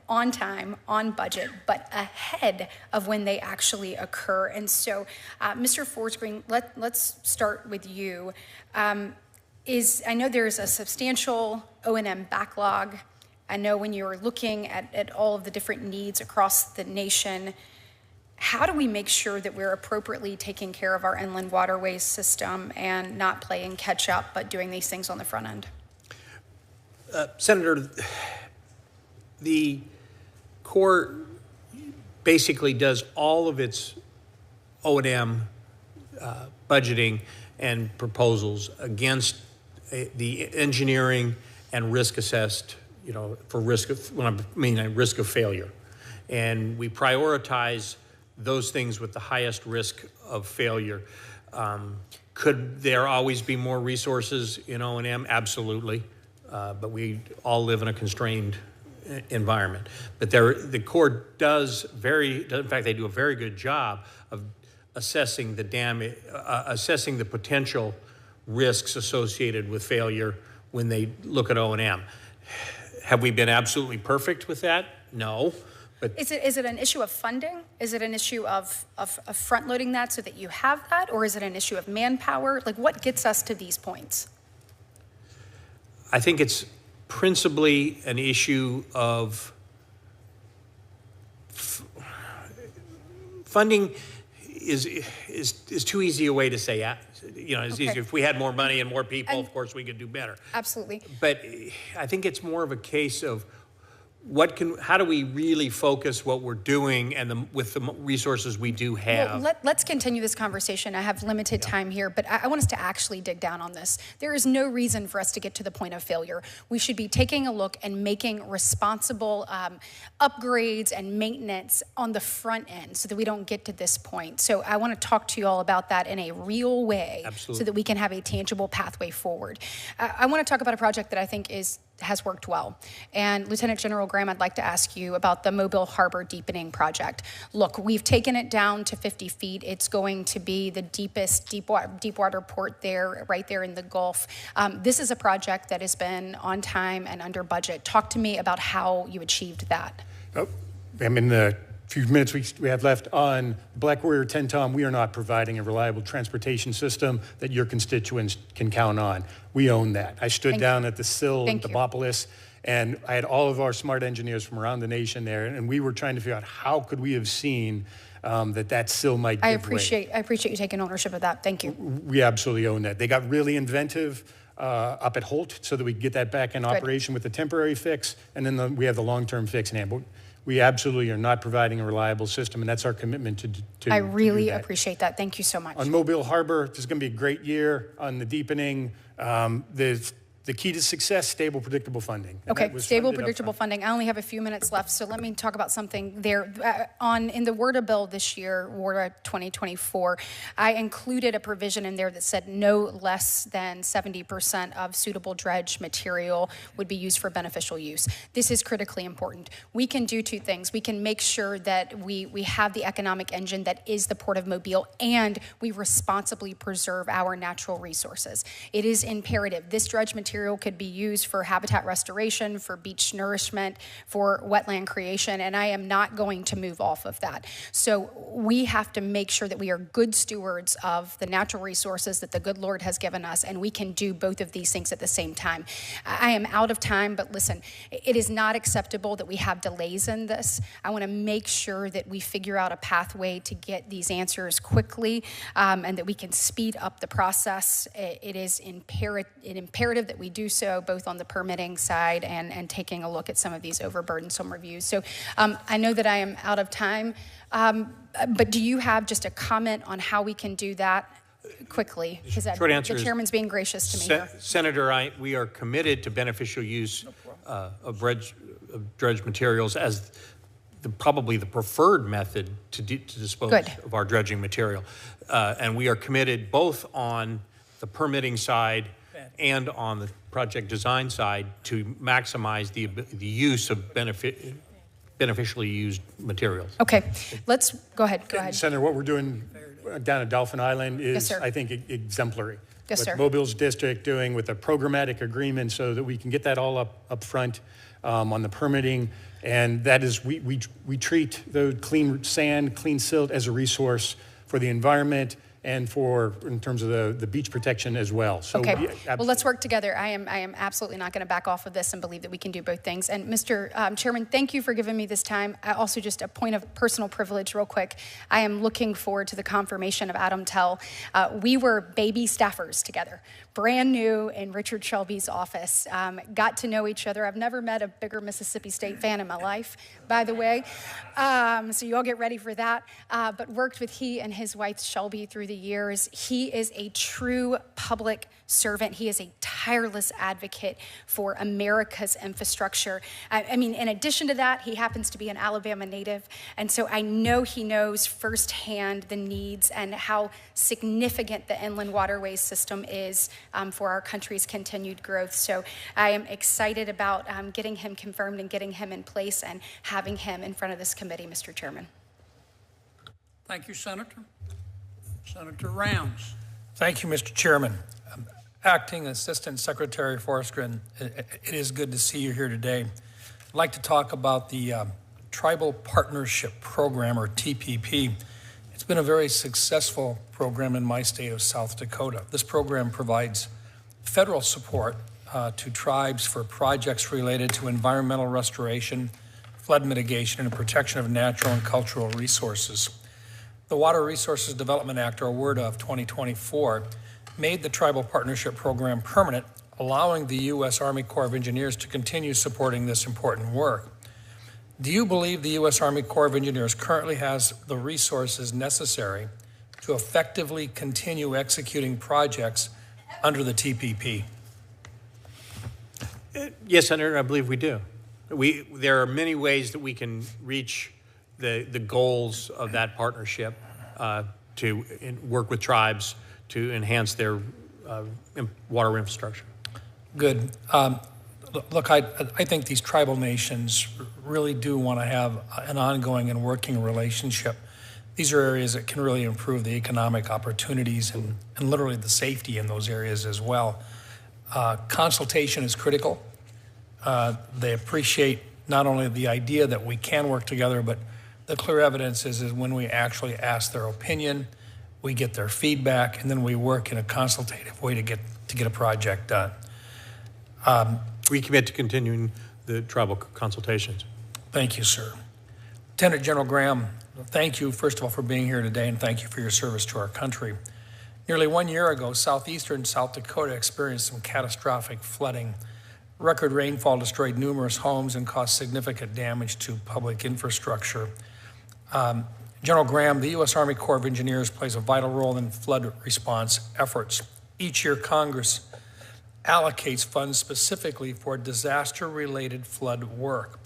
on time, on budget, but ahead of when they actually occur? And so, Mr. Forsgren, let's start with you. I know there's a substantial O&M backlog. I know when you're looking at all of the different needs across the nation, how do we make sure that we're appropriately taking care of our inland waterways system and not playing catch up, but doing these things on the front end? Senator, the Corps basically does all of its O&M budgeting and proposals against the engineering and risk assessed, for risk of, risk of failure. And we prioritize those things with the highest risk of failure. Could there always be more resources in O&M? Absolutely. But we all live in a constrained environment. But the Corps does in fact, they do a very good job of assessing the damage, assessing the potential risks associated with failure when they look at O&M. Have we been absolutely perfect with that? No, But Is it an issue of funding? Is it an issue of front-loading that so that you have that? Or is it an issue of manpower? Like, what gets us to these points? I think it's principally an issue of funding is too easy a way to say, you know, it's Okay. easier. If we had more money and more people, And- of course, we could do better. Absolutely. But I think it's more of a case of how do we really focus what we're doing and with the resources we do have? Well, let's continue this conversation. I have limited time here, but I want us to actually dig down on this. There is no reason for us to get to the point of failure. We should be taking a look and making responsible upgrades and maintenance on the front end so that we don't get to this point. So I want to talk to you all about that in a real way. Absolutely. So that we can have a tangible pathway forward. I want to talk about a project that I think has worked well. And Lieutenant General Graham, I'd like to ask you about the Mobile Harbor Deepening Project. Look, we've taken it down to 50 feet. It's going to be the deepest deepwater port there, right there in the Gulf. This is a project that has been on time and under budget. Talk to me about how you achieved that. In the few minutes we have left on Black Warrior 10 Tom, we are not providing a reliable transportation system that your constituents can count on. We own that. I stood down at the sill in Demopolis, and I had all of our smart engineers from around the nation there, and we were trying to figure out how could we have seen that sill might give I way. appreciate you taking ownership of that. Thank you. We absolutely own that. They got really inventive up at Holt so that we could get that back in operation with the temporary fix, and then we have the long-term fix in hand. But we absolutely are not providing a reliable system, and that's our commitment to I really do that. appreciate that. Thank you so much. On Mobile Harbor, this is going to be a great year on the deepening. The key to success, stable, predictable funding. And Okay, that was stable, funded up predictable front. funding. I only have a few minutes left, so let me talk about something there. In the WRDA bill this year, WRDA 2024, I included a provision in there that said no less than 70% of suitable dredge material would be used for beneficial use. This is critically important. We can do two things. We can make sure that we have the economic engine that is the Port of Mobile, and we responsibly preserve our natural resources. It is imperative. This dredge material could be used for habitat restoration, for beach nourishment, for wetland creation, and I am not going to move off of that. So we have to make sure that we are good stewards of the natural resources that the good Lord has given us, and we can do both of these things at the same time. I am out of time, but listen, it is not acceptable that we have delays in this. I want to make sure that we figure out a pathway to get these answers quickly, and that we can speed up the process. It is imperative that we do so both on the permitting side and taking a look at some of these overburdensome reviews. So I know that I am out of time, but do you have just a comment on how we can do that quickly? Because Short answer the chairman's being gracious to me here. Senator, we are committed to beneficial use of dredge materials as probably the preferred method to dispose of our dredging material. And we are committed both on the permitting side and on the project design side to maximize the use of beneficially used materials. Okay, let's go ahead. Senator, what we're doing down at Dolphin Island is, Yes, sir. I think, exemplary. Yes, what sir. Mobile's district doing with a programmatic agreement so that we can get that all up front on the permitting. And that is, we treat the clean sand, clean silt as a resource for the environment and in terms of the beach protection as well. So Okay, well, let's work together. I am absolutely not going to back off of this and believe that we can do both things. And Mr. Chairman, thank you for giving me this time. Also, just a point of personal privilege real quick. I am looking forward to the confirmation of Adam Tell. We were baby staffers together, brand new in Richard Shelby's office. Got to know each other. I've never met a bigger Mississippi State fan in my life, by the way. So you all get ready for that. But worked with he and his wife Shelby through the years. He is a true public servant. He is a tireless advocate for America's infrastructure. I mean, in addition to that, he happens to be an Alabama native. And so I know he knows firsthand the needs and how significant the inland waterways system is for our country's continued growth. So I am excited about getting him confirmed and getting him in place and having him in front of this committee, Mr. Chairman. Thank you, Senator. Senator Rounds. Thank you, Mr. Chairman. Acting Assistant Secretary Forsgren, it is good to see you here today. I'd like to talk about the Tribal Partnership Program, or TPP. It's been a very successful program in my state of South Dakota. This program provides federal support to tribes for projects related to environmental restoration, flood mitigation, and protection of natural and cultural resources. The Water Resources Development Act, or WRDA, of 2024 made the Tribal Partnership Program permanent, allowing the U.S. Army Corps of Engineers to continue supporting this important work. Do you believe the U.S. Army Corps of Engineers currently has the resources necessary to effectively continue executing projects under the TPP? Yes, Senator, I believe we do. There are many ways that we can reach the goals of that partnership to work with tribes to enhance their water infrastructure. Good. Look, I think these tribal nations really do want to have an ongoing and working relationship. These are areas that can really improve the economic opportunities and literally the safety in those areas as well. Consultation is critical. They appreciate not only the idea that we can work together, but the clear evidence is when we actually ask their opinion, we get their feedback, and then we work in a consultative way to get a project done. We commit to continuing the tribal consultations. Thank you, sir. Lieutenant General Graham, thank you, first of all, for being here today, and thank you for your service to our country. Nearly 1 year ago, southeastern South Dakota experienced some catastrophic flooding. Record rainfall destroyed numerous homes and caused significant damage to public infrastructure. General Graham, the U.S. Army Corps of Engineers plays a vital role in flood response efforts. Each year, Congress allocates funds specifically for disaster-related flood work,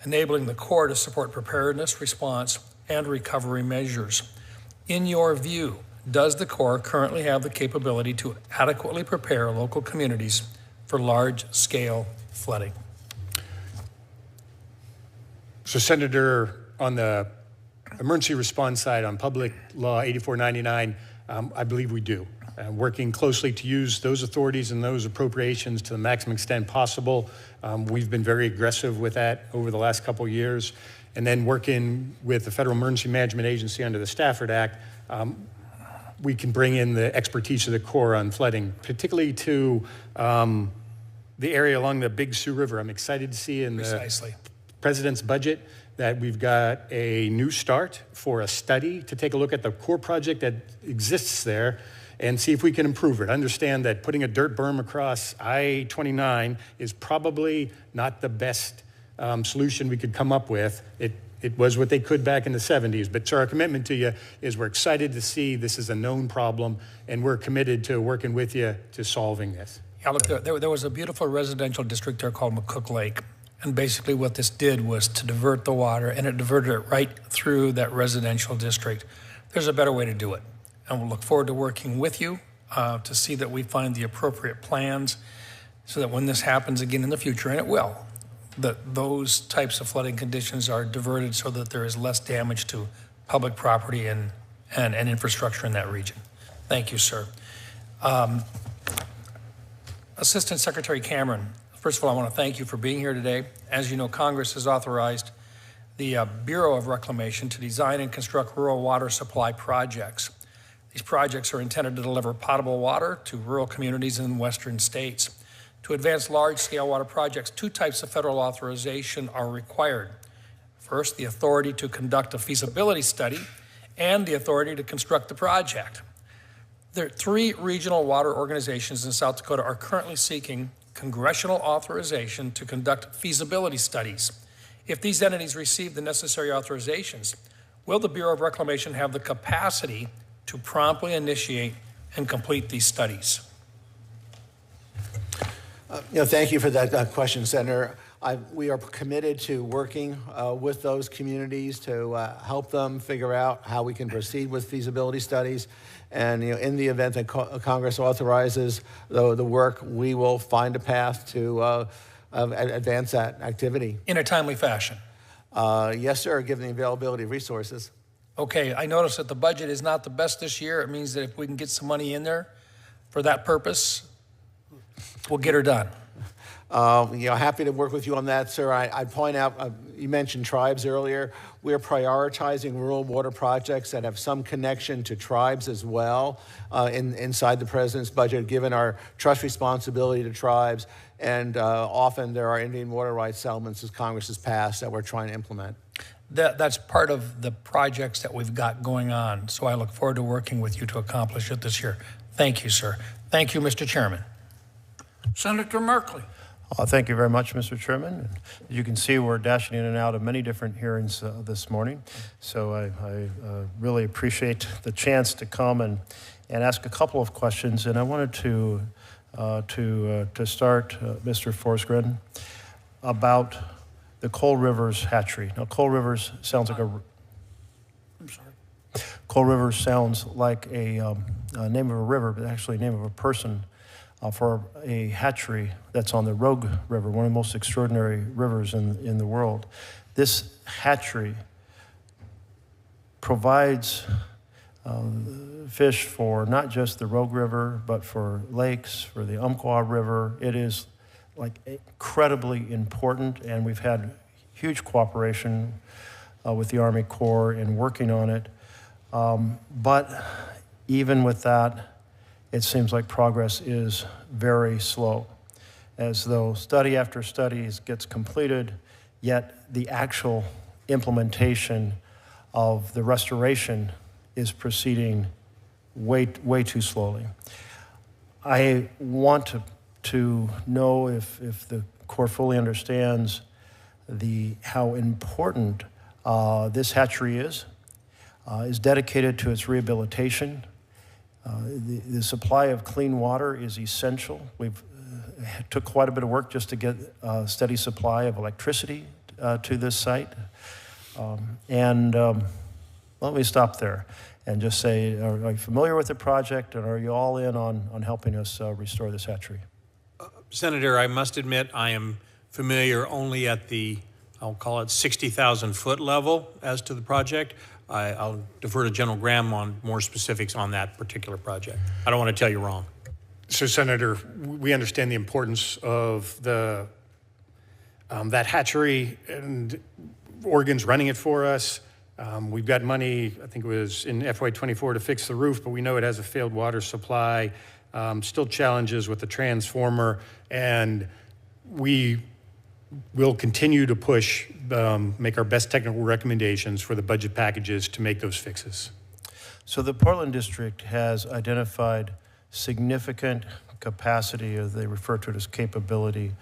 enabling the Corps to support preparedness, response, and recovery measures. In your view, does the Corps currently have the capability to adequately prepare local communities for large-scale flooding? So, Senator, on the emergency response side, on Public Law 8499, I believe we do. Working closely to use those authorities and those appropriations to the maximum extent possible. We've been very aggressive with that over the last couple of years. And then working with the Federal Emergency Management Agency under the Stafford Act, we can bring in the expertise of the Corps on flooding, particularly to the area along the Big Sioux River. I'm excited to see in the President's budget that we've got a new start for a study to take a look at the core project that exists there and see if we can improve it. Understand that putting a dirt berm across I-29 is probably not the best solution we could come up with. It was what they could back in the 70s. But so our commitment to you is we're excited to see this is a known problem, and we're committed to working with you to solving this. Yeah, look, there was a beautiful residential district there called McCook Lake. And basically what this did was to divert the water, and it diverted it right through that residential district. There's a better way to do it. And we'll look forward to working with you to see that we find the appropriate plans so that when this happens again in the future, and it will, that those types of flooding conditions are diverted so that there is less damage to public property and infrastructure in that region. Thank you, sir. Assistant Secretary Cameron, first of all, I want to thank you for being here today. As you know, Congress has authorized the Bureau of Reclamation to design and construct rural water supply projects. These projects are intended to deliver potable water to rural communities in western states. To advance large-scale water projects, two types of federal authorization are required. First, the authority to conduct a feasibility study and the authority to construct the project. There are 3 regional water organizations in South Dakota are currently seeking congressional authorization to conduct feasibility studies. If these entities receive the necessary authorizations, will the Bureau of Reclamation have the capacity to promptly initiate and complete these studies? Thank you for that question, Senator. We are committed to working with those communities to help them figure out how we can proceed with feasibility studies. And in the event that Congress authorizes the work, we will find a path to advance that activity. In a timely fashion? Yes, sir, given the availability of resources. Okay, I noticed that the budget is not the best this year. It means that if we can get some money in there for that purpose, we'll get her done. Happy to work with you on that, sir. I point out, you mentioned tribes earlier. We're prioritizing rural water projects that have some connection to tribes as well inside the president's budget, given our trust responsibility to tribes. And often there are Indian water rights settlements as Congress has passed that we're trying to implement. That's part of the projects that we've got going on. So I look forward to working with you to accomplish it this year. Thank you, sir. Thank you, Mr. Chairman. Senator Merkley. Thank you very much, Mr. Chairman. As you can see, we're dashing in and out of many different hearings this morning. So I really appreciate the chance to come and ask a couple of questions. And I wanted to start, Mr. Forsgren, about the Coal Rivers hatchery. Now, Coal Rivers sounds like Coal Rivers sounds like a name of a river, but actually a name of a person. For a hatchery that's on the Rogue River, one of the most extraordinary rivers in the world. This hatchery provides fish for not just the Rogue River, but for lakes, for the Umpqua River. It is like incredibly important, and we've had huge cooperation with the Army Corps in working on it. But even with that, it seems like progress is very slow, as though study after study gets completed, yet the actual implementation of the restoration is proceeding way too slowly. I want to know if the Corps fully understands how important this hatchery is dedicated to its rehabilitation. The supply of clean water is essential. We've took quite a bit of work just to get a steady supply of electricity to this site. Let me stop there and just say, are you familiar with the project, and are you all in on helping us restore this hatchery? Senator, I must admit I am familiar only at the, I'll call it 60,000 foot level as to the project. I'll defer to General Graham on more specifics on that particular project. I don't want to tell you wrong. So, Senator, we understand the importance of that hatchery, and Oregon's running it for us. We've got money, I think it was in FY24 to fix the roof, but we know it has a failed water supply, still challenges with the transformer, and we will continue to push, make our best technical recommendations for the budget packages to make those fixes. So the Portland District has identified significant capacity, as they refer to it as capability,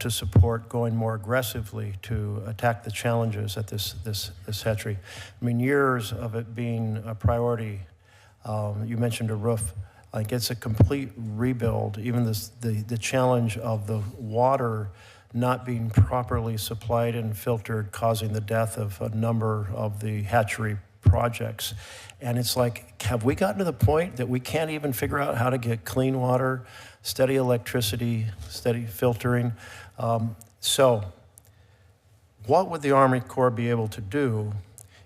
to support going more aggressively to attack the challenges at this hatchery. I mean, years of it being a priority. You mentioned a roof. Like, it's a complete rebuild. Even the challenge of the water not being properly supplied and filtered, causing the death of a number of the hatchery projects. And it's like, have we gotten to the point that we can't even figure out how to get clean water, steady electricity, steady filtering? So what would the Army Corps be able to do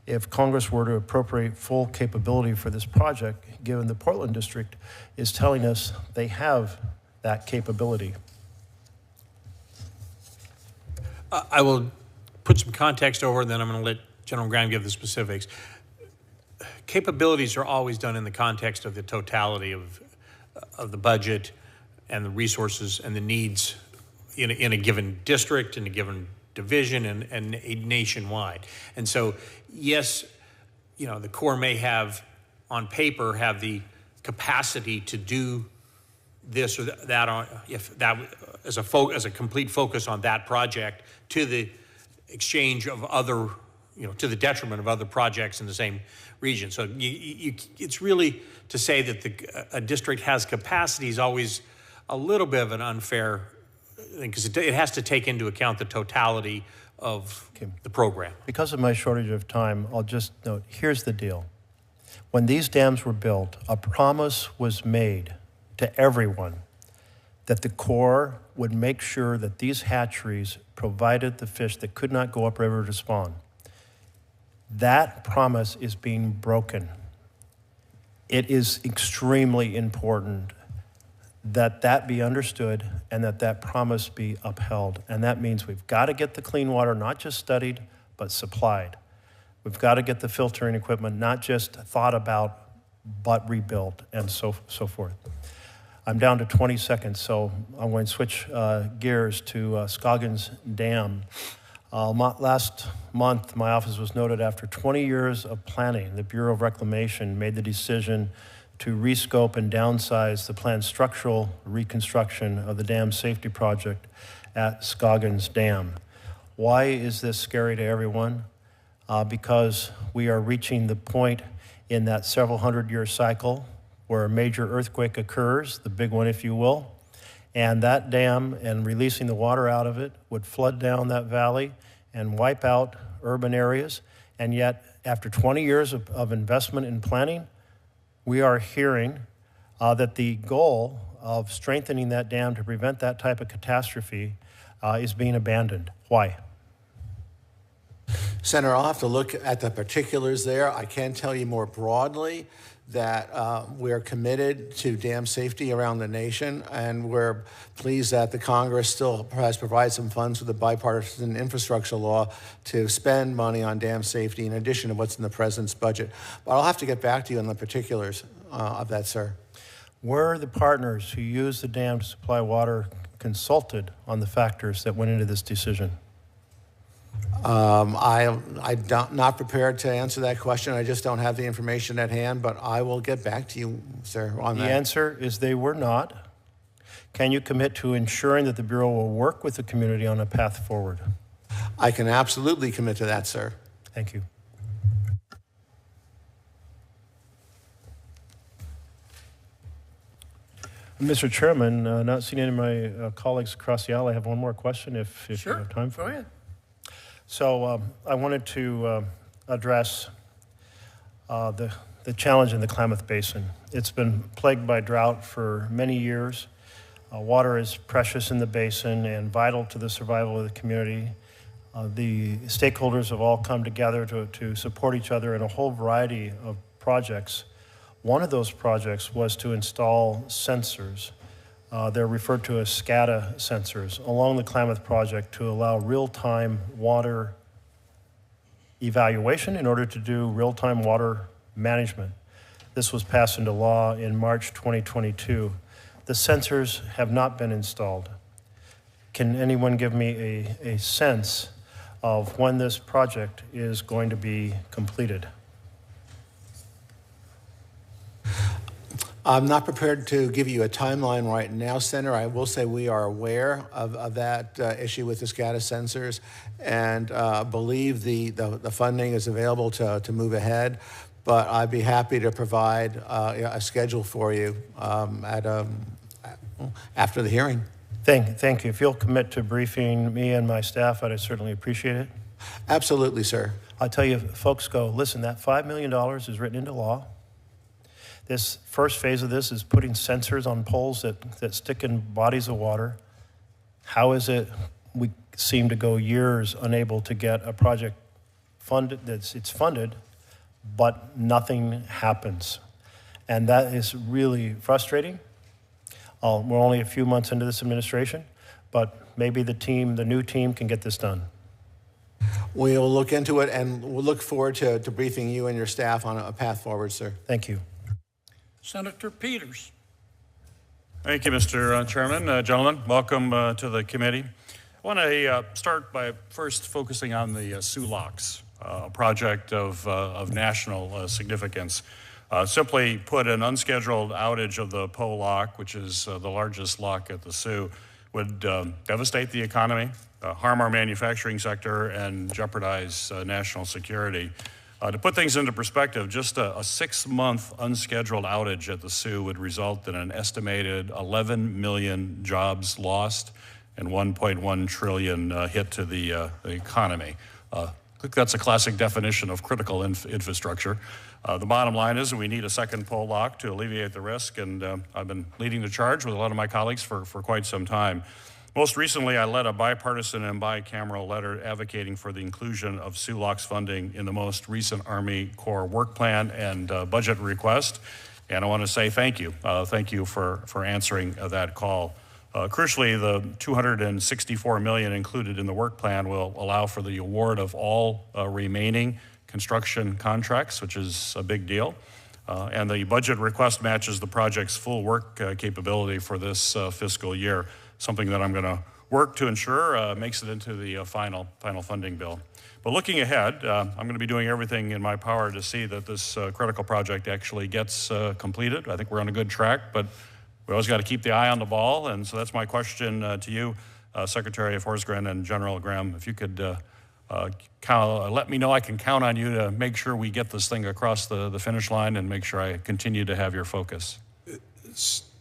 if Congress were to appropriate full capability for this project, given the Portland District is telling us they have that capability? I will put some context over, and then I'm going to let General Graham give the specifics. Capabilities are always done in the context of the totality of the budget and the resources and the needs in a given district, in a given division, and nationwide. And so, yes, you know, the Corps may have, on paper, have the capacity to do this or that, if that as a complete focus on that project, to the exchange of other, you know, to the detriment of other projects in the same region. So it's really to say that a district has capacity is always a little bit of an unfair thing, because it has to take into account the totality of the program. Because of my shortage of time, I'll just note, here's the deal. When these dams were built, a promise was made to everyone that the Corps would make sure that these hatcheries provided the fish that could not go upriver to spawn. That promise is being broken. It is extremely important that be understood and that promise be upheld. And that means we've got to get the clean water not just studied, but supplied. We've got to get the filtering equipment not just thought about, but rebuilt, and so forth. I'm down to 20 seconds, so I'm going to switch gears to Scoggins Dam. Last month, my office was noted after 20 years of planning, the Bureau of Reclamation made the decision to rescope and downsize the planned structural reconstruction of the dam safety project at Scoggins Dam. Why is this scary to everyone? Because we are reaching the point in that several hundred-year cycle where a major earthquake occurs, the big one, if you will, and that dam and releasing the water out of it would flood down that valley and wipe out urban areas. And yet, after 20 years of investment in planning, we are hearing that the goal of strengthening that dam to prevent that type of catastrophe is being abandoned. Why? Senator, I'll have to look at the particulars there. I can tell you more broadly that we're committed to dam safety around the nation, and we're pleased that the Congress still has provided some funds for the bipartisan infrastructure law to spend money on dam safety in addition to what's in the president's budget. But I'll have to get back to you on the particulars of that, sir. Were the partners who used the dam to supply water consulted on the factors that went into this decision? I'm not prepared to answer that question. I just don't have the information at hand, but I will get back to you, sir, on that. The answer is they were not. Can you commit to ensuring that the Bureau will work with the community on a path forward? I can absolutely commit to that, sir. Thank you. Mr. Chairman, not seeing any of my colleagues across the aisle, I have one more question if you have time for it. Go ahead. So I wanted to address the challenge in the Klamath Basin. It's been plagued by drought for many years. Water is precious in the basin and vital to the survival of the community. The stakeholders have all come together to support each other in a whole variety of projects. One of those projects was to install sensors. They're referred to as SCADA sensors along the Klamath project to allow real-time water evaluation in order to do real-time water management. This was passed into law in March 2022. The sensors have not been installed. Can anyone give me a sense of when this project is going to be completed? I'm not prepared to give you a timeline right now, Senator. I will say we are aware of that issue with the SCADA sensors and believe the funding is available to move ahead. But I'd be happy to provide a schedule for you after the hearing. Thank you. If you'll commit to briefing me and my staff, I'd certainly appreciate it. Absolutely, sir. I'll tell you, folks, listen, that $5 million is written into law. This first phase of this is putting sensors on poles that stick in bodies of water. How is it we seem to go years unable to get a project funded, it's funded, but nothing happens? And that is really frustrating. We're only a few months into this administration, but maybe the new team can get this done. We'll look into it, and we'll look forward to briefing you and your staff on a path forward, sir. Thank you. Senator Peters. Thank you, Mr. Chairman. Gentlemen, welcome to the committee. I want to start by first focusing on the Sioux Locks, project of national significance. Simply put, an unscheduled outage of the Poe Lock, which is the largest lock at the Sioux, would devastate the economy, harm our manufacturing sector, and jeopardize national security. To put things into perspective, just a 6-month unscheduled outage at the Sioux would result in an estimated 11 million jobs lost and 1.1 trillion hit to the economy. I think that's a classic definition of critical infrastructure. The bottom line is we need a second Poe Lock to alleviate the risk, and I've been leading the charge with a lot of my colleagues for quite some time. Most recently, I led a bipartisan and bicameral letter advocating for the inclusion of Sioux Locks funding in the most recent Army Corps work plan and budget request. And I want to say thank you. Thank you for answering that call. Crucially, the $264 million included in the work plan will allow for the award of all remaining construction contracts, which is a big deal. And the budget request matches the project's full work capability for this fiscal year, something that I'm going to work to ensure makes it into the final funding bill. But looking ahead, I'm going to be doing everything in my power to see that this critical project actually gets completed. I think we're on a good track, but we always got to keep the eye on the ball. And so that's my question to you, Secretary Forsgren and General Graham. If you could let me know I can count on you to make sure we get this thing across the finish line and make sure I continue to have your focus.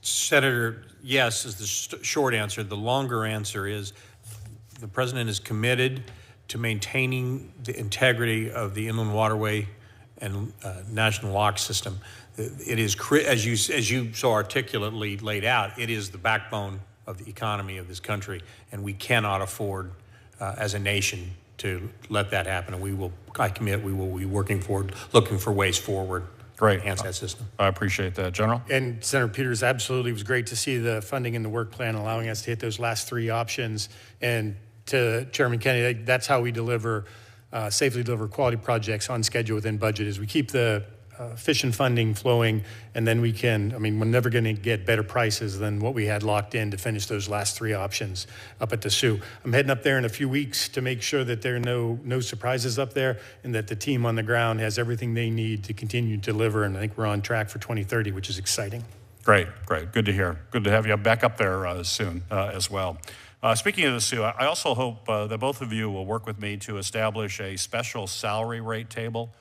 Senator, yes is the short answer. The longer answer is the President is committed to maintaining the integrity of the inland waterway and national lock system. It is, as you so articulately laid out, it is the backbone of the economy of this country, and we cannot afford, as a nation, to let that happen. And I commit, we will be working forward, looking for ways forward. Great. To enhance that system. I appreciate that, General. And Senator Peters, absolutely, it was great to see the funding in the work plan allowing us to hit those last three options. And to Chairman Kennedy, that's how we safely deliver quality projects on schedule within budget, is we keep the efficient funding flowing, and then we're never going to get better prices than what we had locked in to finish those last three options up at the Sioux. I'm heading up there in a few weeks to make sure that there are no surprises up there, and that the team on the ground has everything they need to continue to deliver, and I think we're on track for 2030, which is exciting. Great. Good to hear. Good to have you back up there soon as well. Speaking of the Sioux, I also hope that both of you will work with me to establish a special salary rate table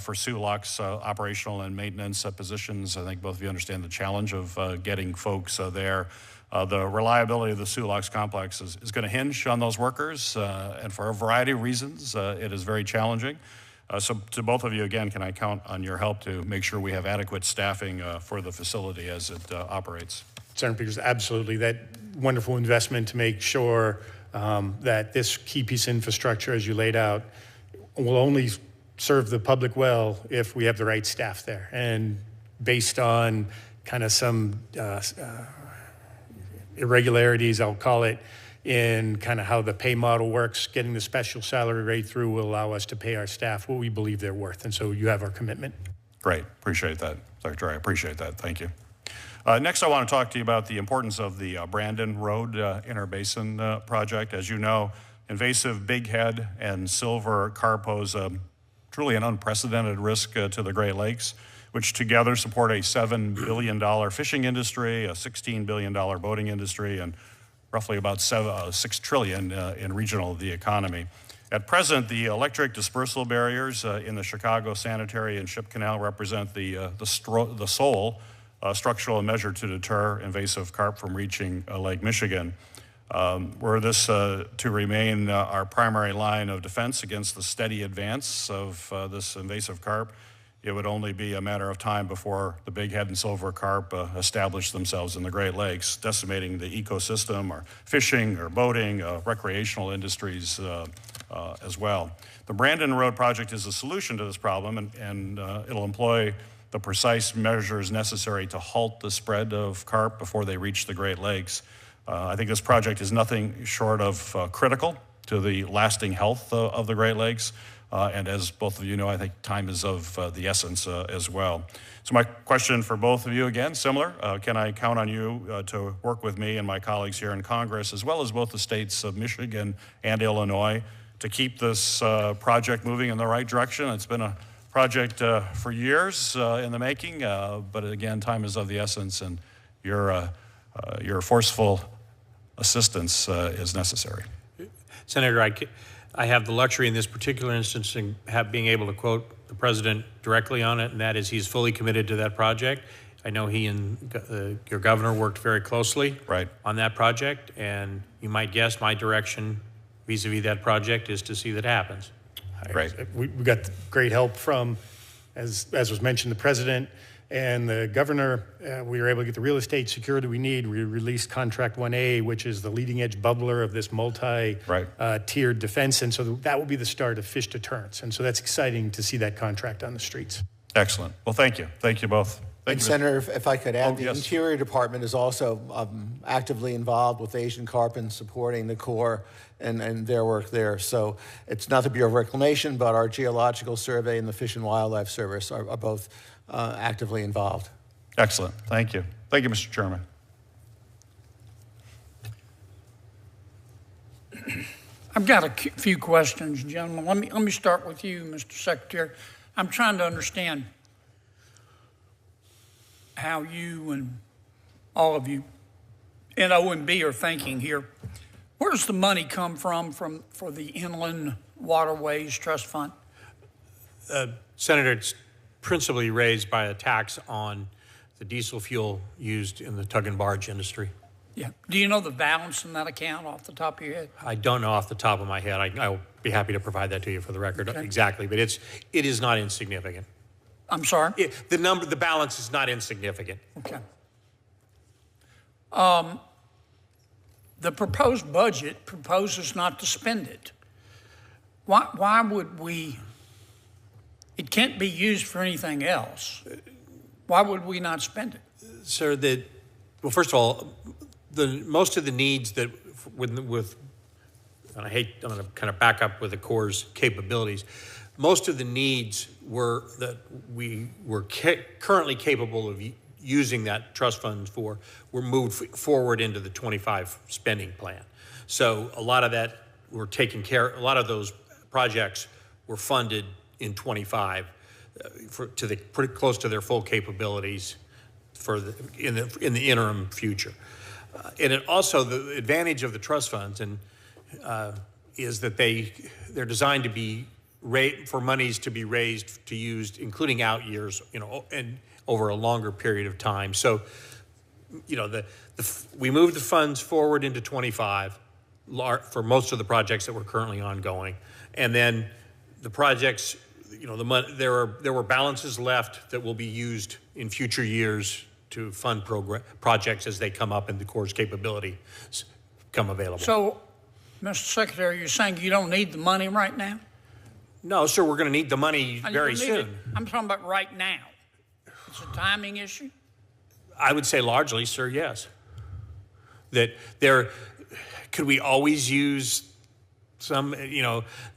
for Sioux Locks operational and maintenance positions. I think both of you understand the challenge of getting folks there. The reliability of the Sioux Locks complex is going to hinge on those workers, and for a variety of reasons, it is very challenging. So to both of you, again, can I count on your help to make sure we have adequate staffing for the facility as it operates? Senator Peters, absolutely. That wonderful investment to make sure that this key piece of infrastructure, as you laid out, will only serve the public well if we have the right staff there. And based on kind of some irregularities, I'll call it, in kind of how the pay model works, getting the special salary rate through will allow us to pay our staff what we believe they're worth. And so you have our commitment. Great. Appreciate that, Secretary. I appreciate that. Thank you. Next, I want to talk to you about the importance of the Brandon Road Interbasin project. As you know, invasive bighead and silver carp pose truly an unprecedented risk to the Great Lakes, which together support a $7 billion fishing industry, a $16 billion boating industry, and roughly about $6 trillion in the economy. At present, the electric dispersal barriers in the Chicago sanitary and ship canal represent the sole structural measure to deter invasive carp from reaching Lake Michigan. Were this to remain our primary line of defense against the steady advance of this invasive carp, it would only be a matter of time before the bighead and silver carp establish themselves in the Great Lakes, decimating the ecosystem, or fishing or boating, recreational industries as well. The Brandon Road project is a solution to this problem, and it'll employ the precise measures necessary to halt the spread of carp before they reach the Great Lakes. I think this project is nothing short of critical to the lasting health of the Great Lakes. And as both of you know, I think time is of the essence as well. So my question for both of you, again, similar. Can I count on you to work with me and my colleagues here in Congress, as well as both the states of Michigan and Illinois, to keep this project moving in the right direction? It's been a project for years in the making, but again, time is of the essence, and your forceful assistance is necessary. Senator, I have the luxury in this particular instance of being able to quote the President directly on it, and that is he's fully committed to that project. I know he and your governor worked very closely on that project, and you might guess my direction vis-a-vis that project is to see that happens. Great. We got great help from, as was mentioned, the President and the governor. We were able to get the real estate security we need. We released Contract 1A, which is the leading edge bubbler of this multi-tiered defense. And so that will be the start of fish deterrence. And so that's exciting to see that contract on the streets. Excellent. Well, thank you. Thank you both. And Senator, if I could add, the yes. Interior Department is also actively involved with Asian Carp in supporting the Corps and their work there. So it's not the Bureau of Reclamation, but our Geological Survey and the Fish and Wildlife Service are both actively involved. Excellent. Thank you. Thank you, Mr. Chairman. I've got a few questions, gentlemen. Let me start with you, Mr. Secretary. I'm trying to understand how you and all of you in OMB are thinking here. Where does the money come from for the Inland Waterways Trust Fund? Senator, it's principally raised by a tax on the diesel fuel used in the tug and barge industry. Yeah. Do you know the balance in that account off the top of your head? I don't know off the top of my head. I'll be happy to provide that to you for the record exactly, but it is not insignificant. I'm sorry? The balance is not insignificant. Okay. The proposed budget proposes not to spend it. Why would we? It can't be used for anything else. Why would we not spend it? Sir, well, first of all, most of the needs that and I'm going to kind of back up with the Corps' capabilities. Most of the needs that we were currently capable of using that trust fund for were moved forward into the 25 spending plan. So a lot of that were taken care. A lot of those projects were funded in 25 pretty close to their full capabilities in the interim future. And it also, the advantage of the trust funds is that they're designed to be for monies to be raised to used, including out years, and over a longer period of time. So, we moved the funds forward into 25 for most of the projects that were currently ongoing, and then the projects, the money, there were balances left that will be used in future years to fund projects as they come up and the Corps' capability come available. So, Mr. Secretary, you're saying you don't need the money right now? No, sir, we're going to need the money very soon. I'm talking about right now. It's a timing issue? I would say largely, sir, yes. That could we always use some,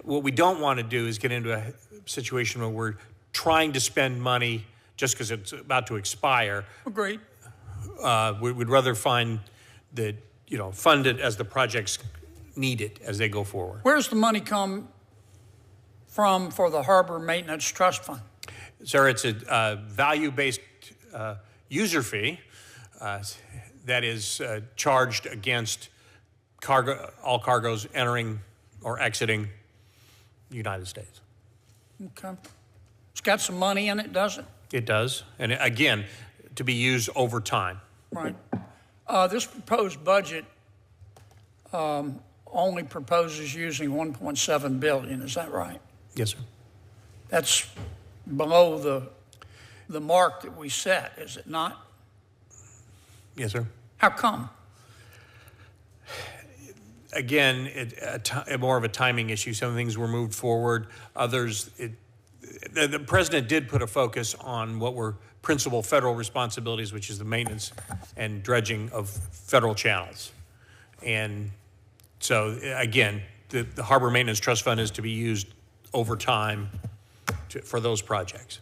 what we don't want to do is get into a situation where we're trying to spend money just because it's about to expire. Agreed. We'd rather find that, fund it as the projects need it as they go forward. Where's the money come from for the Harbor Maintenance Trust Fund? Sir, it's a value-based user fee that is charged against all cargoes entering or exiting the United States. Okay. It's got some money in it, does it? It does. And again, to be used over time. Right. This proposed budget only proposes using $1.7 billion. Is that right? Yes, sir. That's below the mark that we set, is it not? Yes, sir. How come? Again, more of a timing issue. Some things were moved forward. Others, the president did put a focus on what were principal federal responsibilities, which is the maintenance and dredging of federal channels. And so, again, the Harbor Maintenance Trust Fund is to be used over time for those projects.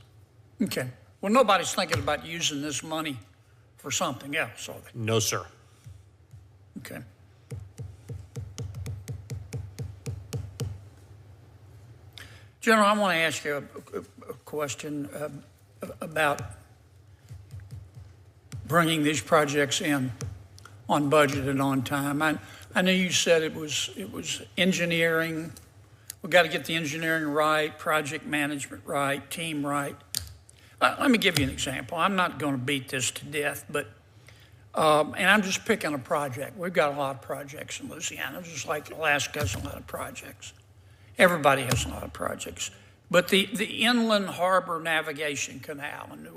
Okay. Well, nobody's thinking about using this money for something else, are they? No, sir. Okay. General, I want to ask you a question about bringing these projects in on budget and on time. I know you said it was engineering. We've got to get the engineering right, project management right, team right. Let me give you an example. I'm not going to beat this to death, but and I'm just picking a project. We've got a lot of projects in Louisiana, just like Alaska has a lot of projects. Everybody has a lot of projects. But the Inland Harbor Navigation Canal in New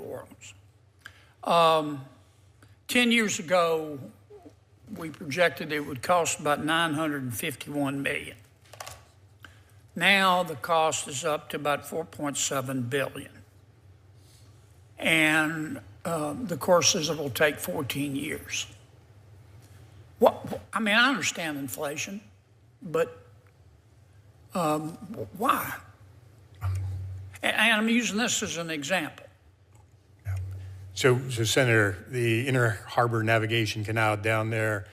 Orleans. 10 years ago, we projected it would cost about $951 million. Now the cost is up to about $4.7 billion. And the court says it will take 14 years. I mean, I understand inflation, but why? And I'm using this as an example. So Senator, the Inner Harbor Navigation Canal down there,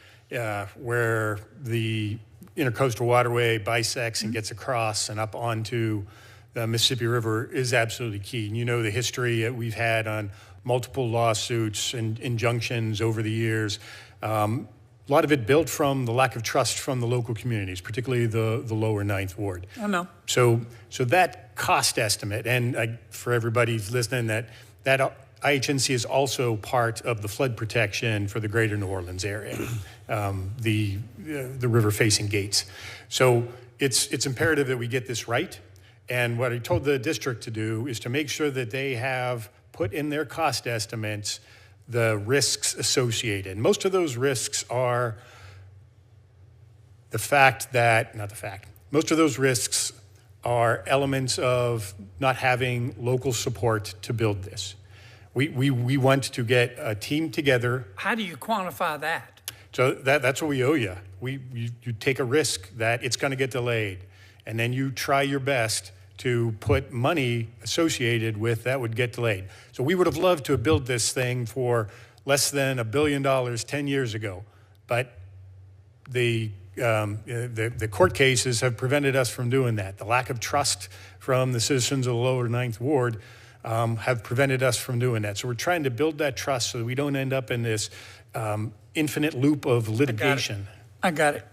where the intercoastal waterway bisects and gets across and up onto the Mississippi River, is absolutely key. And you know the history that we've had on multiple lawsuits and injunctions over the years. A lot of it built from the lack of trust from the local communities, particularly the lower Ninth Ward. I know. So that cost estimate, and for everybody who's listening, that IHNC is also part of the flood protection for the greater New Orleans area, the river-facing gates. So it's imperative that we get this right. And what I told the district to do is to make sure that they have put in their cost estimates the risks associated. Most of those risks are most of those risks are elements of not having local support to build this. We want to get a team together. How do you quantify that? So that's what we owe you. You take a risk that it's going to get delayed, and then you try your best to put money associated with that would get delayed. So we would have loved to have built this thing for less than $1 billion 10 years ago, but the court cases have prevented us from doing that. The lack of trust from the citizens of the lower Ninth Ward have prevented us from doing that. So we're trying to build that trust so that we don't end up in this infinite loop of litigation. I got it.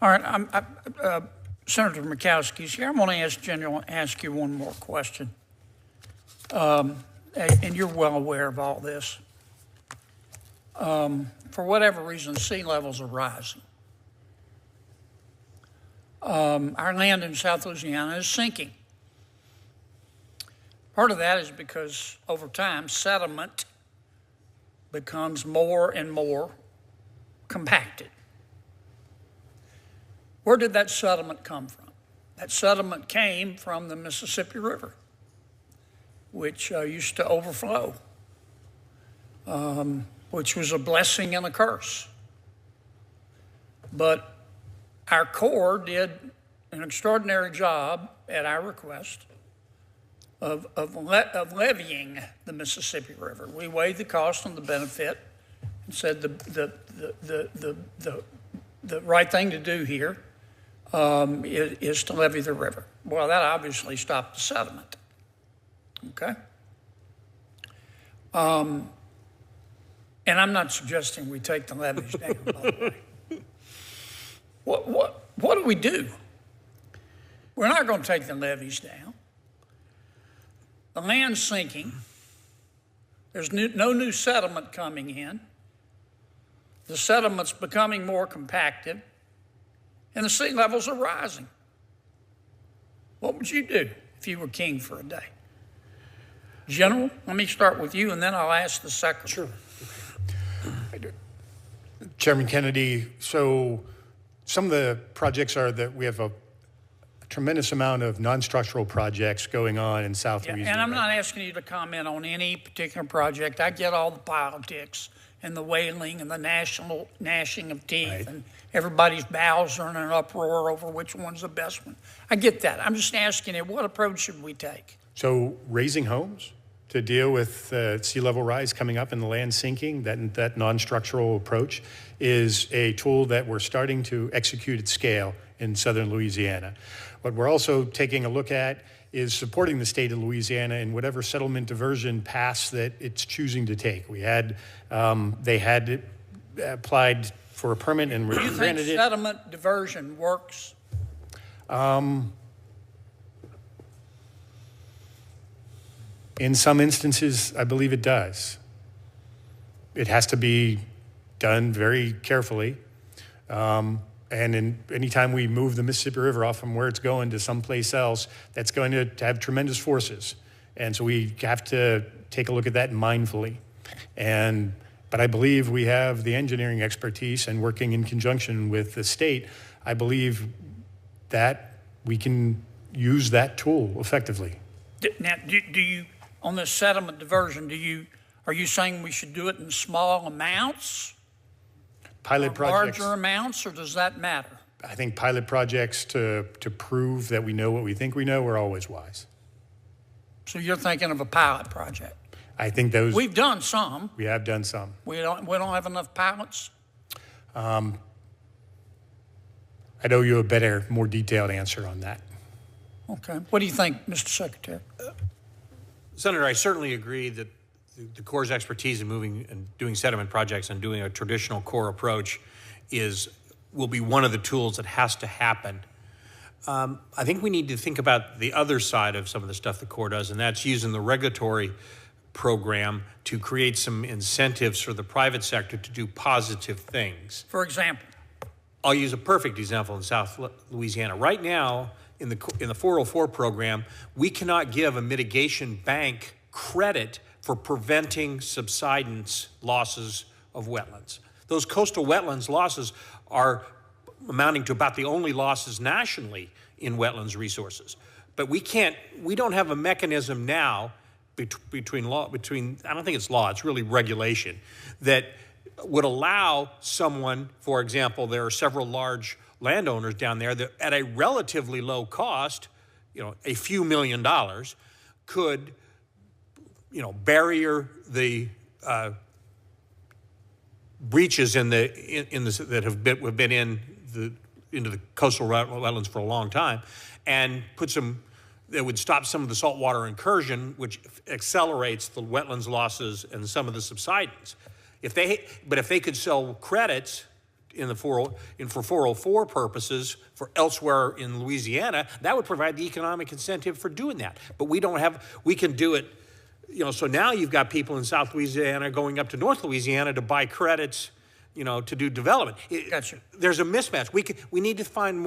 All right, Senator Murkowski's here. I want to ask you one more question. And you're well aware of all this. For whatever reason, sea levels are rising. Our land in South Louisiana is sinking. Part of that is because over time, sediment becomes more and more compacted. Where did that sediment come from? That sediment came from the Mississippi River, which used to overflow, which was a blessing and a curse. But our Corps did an extraordinary job at our request of levying the Mississippi River. We weighed the cost and the benefit and said the right thing to do here is to levy the river. Well, that obviously stopped the sediment. Okay? And I'm not suggesting we take the levees down, by the way. What do we do? We're not going to take the levees down. The land's sinking. There's no new sediment coming in. The sediment's becoming more compacted, and the sea levels are rising. What would you do if you were king for a day? General, let me start with you, and then I'll ask the secretary. Sure. Chairman Kennedy, so some of the projects are that we have a tremendous amount of non-structural projects going on in South Louisiana. And I'm not asking you to comment on any particular project. I get all the politics and the wailing and the national gnashing of teeth, right, and everybody's bowels are in an uproar over which one's the best one. I get that. I'm just asking you, what approach should we take? So raising homes to deal with sea level rise coming up and the land sinking, that non-structural approach is a tool that we're starting to execute at scale in southern Louisiana. What we're also taking a look at is supporting the state of Louisiana in whatever settlement diversion paths that it's choosing to take. We had, they had applied for a permit and granted it. Do you think settlement diversion works? In some instances, I believe it does. It has to be done very carefully. And anytime we move the Mississippi River off from where it's going to someplace else, that's going to have tremendous forces. And so we have to take a look at that mindfully. But I believe we have the engineering expertise, and working in conjunction with the state, I believe that we can use that tool effectively. Now, do you, on this settlement diversion, Are you saying we should do it in small amounts? Pilot projects. Larger amounts, or does that matter? I think pilot projects to prove that we know what we think we know are always wise. So you're thinking of a pilot project? I think those. We've done some. We have done some. We don't have enough pilots? I owe you a better, more detailed answer on that. Okay. What do you think, Mr. Secretary? Senator, I certainly agree that the Corps' expertise in moving and doing sediment projects and doing a traditional Corps approach will be one of the tools that has to happen. I think we need to think about the other side of some of the stuff the Corps does, and that's using the regulatory program to create some incentives for the private sector to do positive things. For example? I'll use a perfect example in South Louisiana. Right now, in the 404 program, we cannot give a mitigation bank credit for preventing subsidence losses of wetlands. Those coastal wetlands losses are amounting to about the only losses nationally in wetlands resources. But we don't have a mechanism now between, I don't think it's law, it's really regulation, that would allow someone, for example, there are several large landowners down there that at a relatively low cost, a few $1 million, could, barrier the breaches that have been into the coastal wetlands for a long time, and that would stop some of the saltwater incursion, which accelerates the wetlands losses and some of the subsidence. But if they could sell credits for 404 purposes for elsewhere in Louisiana, that would provide the economic incentive for doing that. But we can do it, so now you've got people in South Louisiana going up to North Louisiana to buy credits, to do development. Gotcha. There's a mismatch. We need to find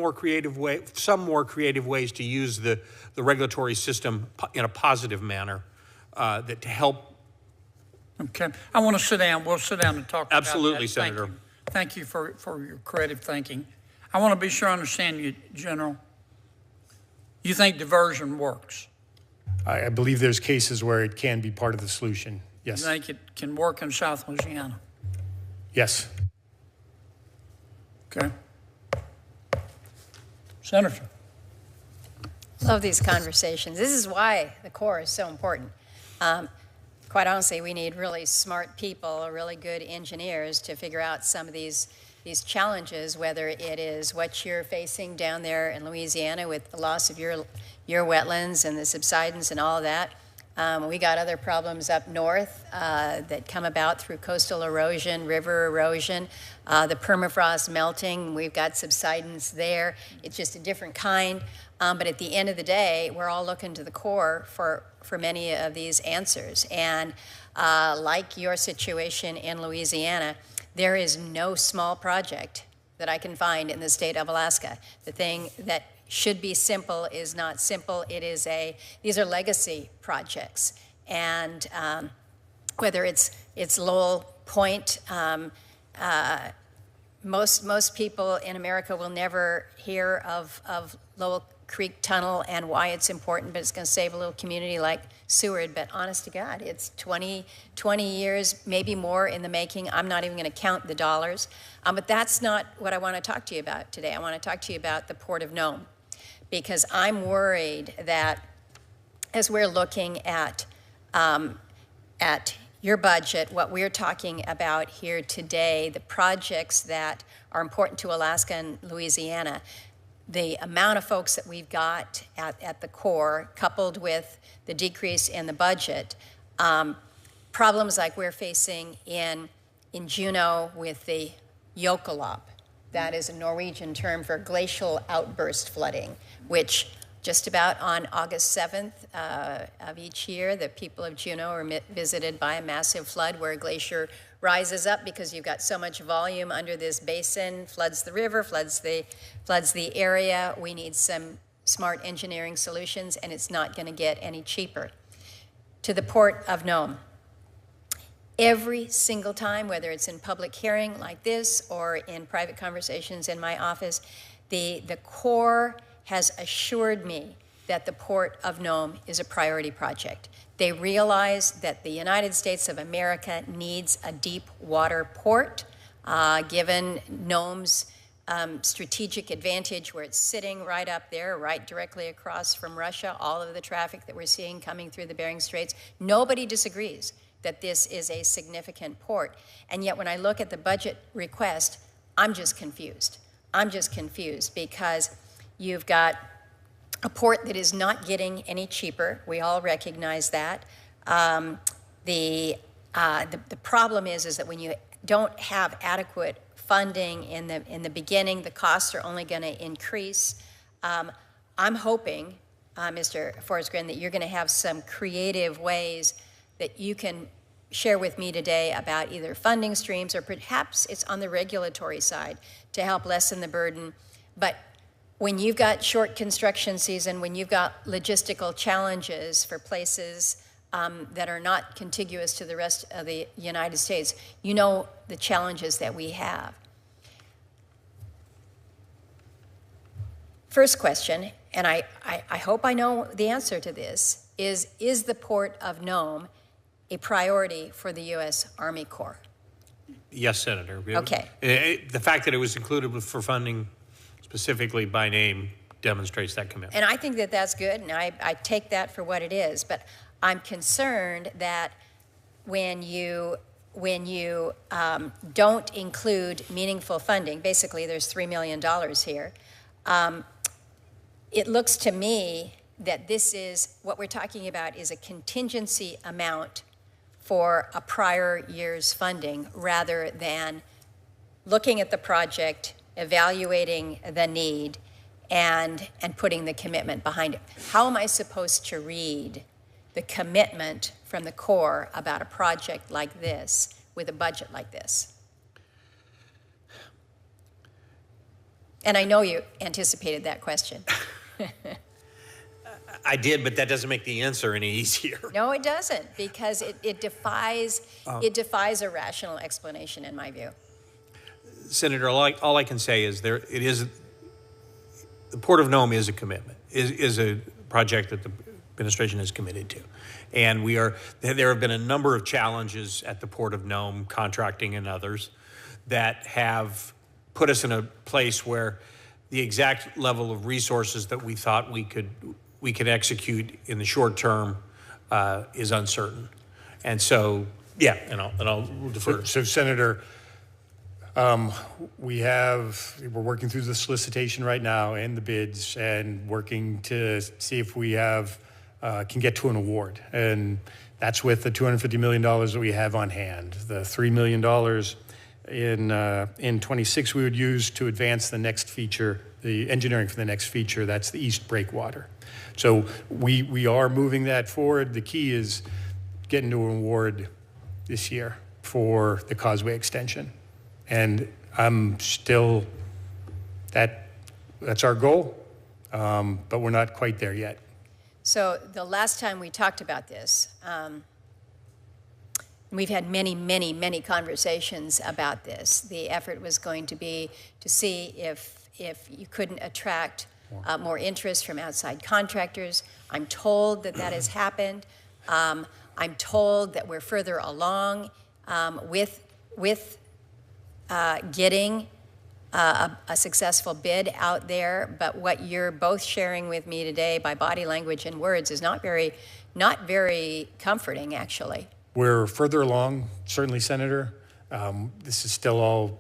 some more creative ways to use the regulatory system in a positive manner to help. Okay. I want to sit down. We'll sit down and talk about that. Absolutely, Senator. Thank you for your creative thinking. I want to be sure I understand you, General. You think diversion works? I believe there's cases where it can be part of the solution. Yes. You think it can work in South Louisiana? Yes. Okay. Senator. Love these conversations. This is why the Corps is so important. Quite honestly, we need really smart people, really good engineers to figure out some of these challenges, whether it is what you're facing down there in Louisiana with the loss of your wetlands and the subsidence and all of that. We got other problems up north that come about through coastal erosion, river erosion, the permafrost melting. We've got subsidence there. It's just a different kind. But at the end of the day, we're all looking to the Corps for many of these answers. And like your situation in Louisiana, there is no small project that I can find in the state of Alaska. The thing that should be simple is not simple. These are legacy projects. And whether it's Lowell Point, most people in America will never hear of Lowell Creek Tunnel and why it's important, but it's going to save a little community like Seward. But honest to God, it's 20 years, maybe more in the making. I'm not even going to count the dollars. But that's not what I want to talk to you about today. I want to talk to you about the Port of Nome, because I'm worried that as we're looking at your budget, what we're talking about here today, the projects that are important to Alaska and Louisiana, the amount of folks that we've got at the Corps, coupled with the decrease in the budget, problems like we're facing in Juneau with the Jokelop. That is a Norwegian term for glacial outburst flooding, which just about on August 7th of each year, the people of Juneau are visited by a massive flood where a glacier rises up because you've got so much volume under this basin, floods the river, floods the area. We need some smart engineering solutions, and it's not going to get any cheaper. To the Port of Nome. Every single time, whether it's in public hearing like this or in private conversations in my office, the Corps has assured me that the Port of Nome is a priority project. They realize that the United States of America needs a deep water port, given Nome's strategic advantage where it's sitting right up there, right directly across from Russia, all of the traffic that we're seeing coming through the Bering Straits. Nobody disagrees that this is a significant port. And yet when I look at the budget request, I'm just confused. I'm just confused because you've got a port that is not getting any cheaper. We all recognize that. The problem is that when you don't have adequate funding in the beginning, the costs are only going to increase. I'm hoping, Mr. Forsgren, that you're going to have some creative ways that you can share with me today about either funding streams or perhaps it's on the regulatory side to help lessen the burden. But when you've got short construction season, when you've got logistical challenges for places that are not contiguous to the rest of the United States, you know the challenges that we have. First question, and I hope I know the answer to this, is the Port of Nome a priority for the U.S. Army Corps? Yes, Senator. Okay. The fact that it was included for funding specifically by name demonstrates that commitment. And I think that that's good, and I take that for what it is. But I'm concerned that when you don't include meaningful funding, basically there's $3 million here, it looks to me that this is, what we're talking about is a contingency amount for a prior year's funding rather than looking at the project, evaluating the need, and putting the commitment behind it. How am I supposed to read the commitment from the Corps about a project like this with a budget like this? And I know you anticipated that question. I did, but that doesn't make the answer any easier. No, it doesn't, because it defies a rational explanation, in my view. Senator, all I can say is the Port of Nome is a commitment, is a project that the administration is committed to. And there have been a number of challenges at the Port of Nome, contracting and others, that have put us in a place where the exact level of resources that we thought we could execute in the short term is uncertain. And so, yeah, and I'll defer. So Senator, we're working through the solicitation right now and the bids and working to see if we can get to an award. And that's with the $250 million that we have on hand. The $3 million in 26 we would use to advance the next feature, the engineering for the next feature, that's the East Breakwater. So we are moving that forward. The key is getting to an award this year for the causeway extension. And I'm still, that's our goal, but we're not quite there yet. So the last time we talked about this, we've had many, many, many conversations about this. The effort was going to be to see if you couldn't attract more interest from outside contractors. I'm told that has happened. I'm told that we're further along with getting a successful bid out there. But what you're both sharing with me today by body language and words is not very comforting, actually. We're further along, certainly, Senator. This is still all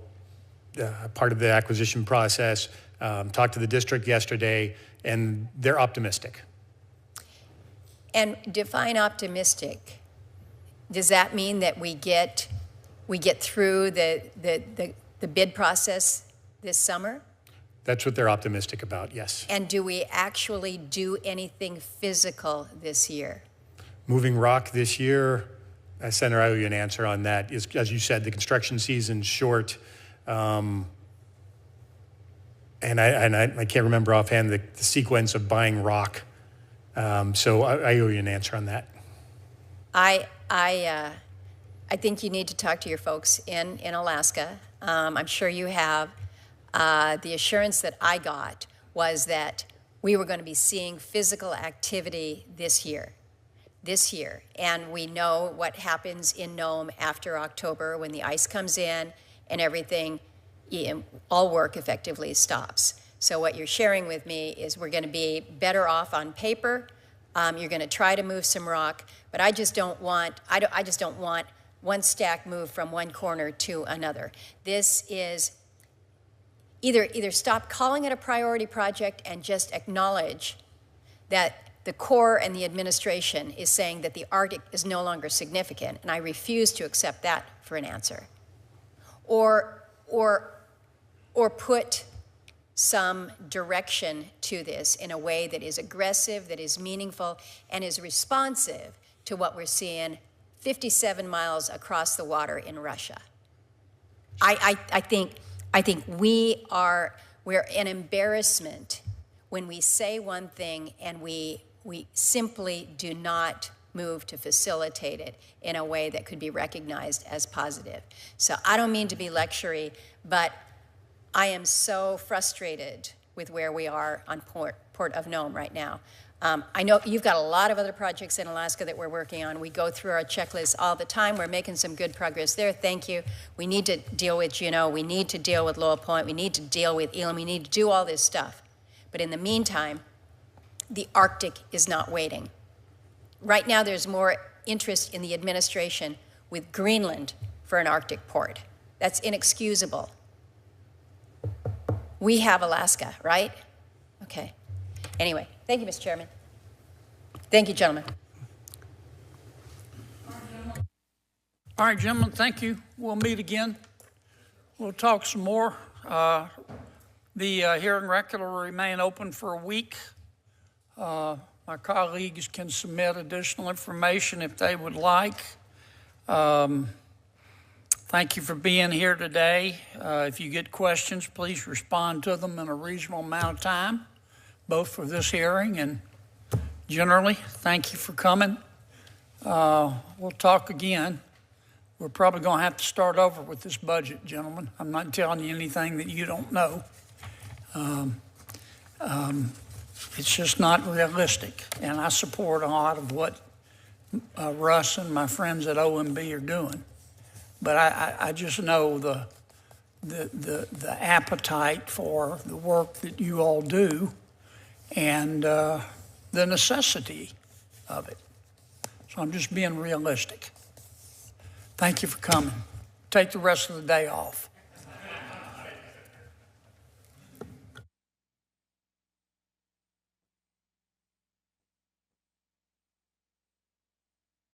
part of the acquisition process. Talked to the district yesterday, and they're optimistic. And define optimistic. Does that mean that we get through the bid process this summer? That's what they're optimistic about, yes. And do we actually do anything physical this year? Moving rock this year, Senator, I owe you an answer on that. As you said, the construction season's short. And I can't remember offhand the sequence of buying rock. So I owe you an answer on that. I think you need to talk to your folks in Alaska. I'm sure you have. The assurance that I got was that we were going to be seeing physical activity this year. And we know what happens in Nome after October when the ice comes in and everything, all work effectively stops. So what you're sharing with me is we're going to be better off on paper. You're going to try to move some rock, but I just don't want one stack moved from one corner to another. This is either stop calling it a priority project and just acknowledge that the Corps and the administration is saying that the Arctic is no longer significant, and I refuse to accept that for an answer. Or put some direction to this in a way that is aggressive, that is meaningful, and is responsive to what we're seeing 57 miles across the water in Russia. I think we're an embarrassment when we say one thing and we simply do not move to facilitate it in a way that could be recognized as positive. So I don't mean to be lectury, but I am so frustrated with where we are on Port of Nome right now. I know you've got a lot of other projects in Alaska that we're working on. We go through our checklist all the time. We're making some good progress there. Thank you. We need to deal with Juneau. We need to deal with Lowell Point. We need to deal with Elam. We need to do all this stuff. But in the meantime, the Arctic is not waiting. Right now, there's more interest in the administration with Greenland for an Arctic port. That's inexcusable. We have Alaska, right? Okay. Anyway, thank you, Mr. Chairman. Thank you, gentlemen. All right, gentlemen, thank you. We'll meet again. We'll talk some more. The hearing record will remain open for a week. My colleagues can submit additional information if they would like. Thank you for being here today. If you get questions, please respond to them in a reasonable amount of time, both for this hearing and generally. Thank you for coming. We'll talk again. We're probably going to have to start over with this budget, gentlemen. I'm not telling you anything that you don't know. It's just not realistic, and I support a lot of what Russ and my friends at OMB are doing. But I just know the appetite for the work that you all do and the necessity of it. So I'm just being realistic. Thank you for coming. Take the rest of the day off.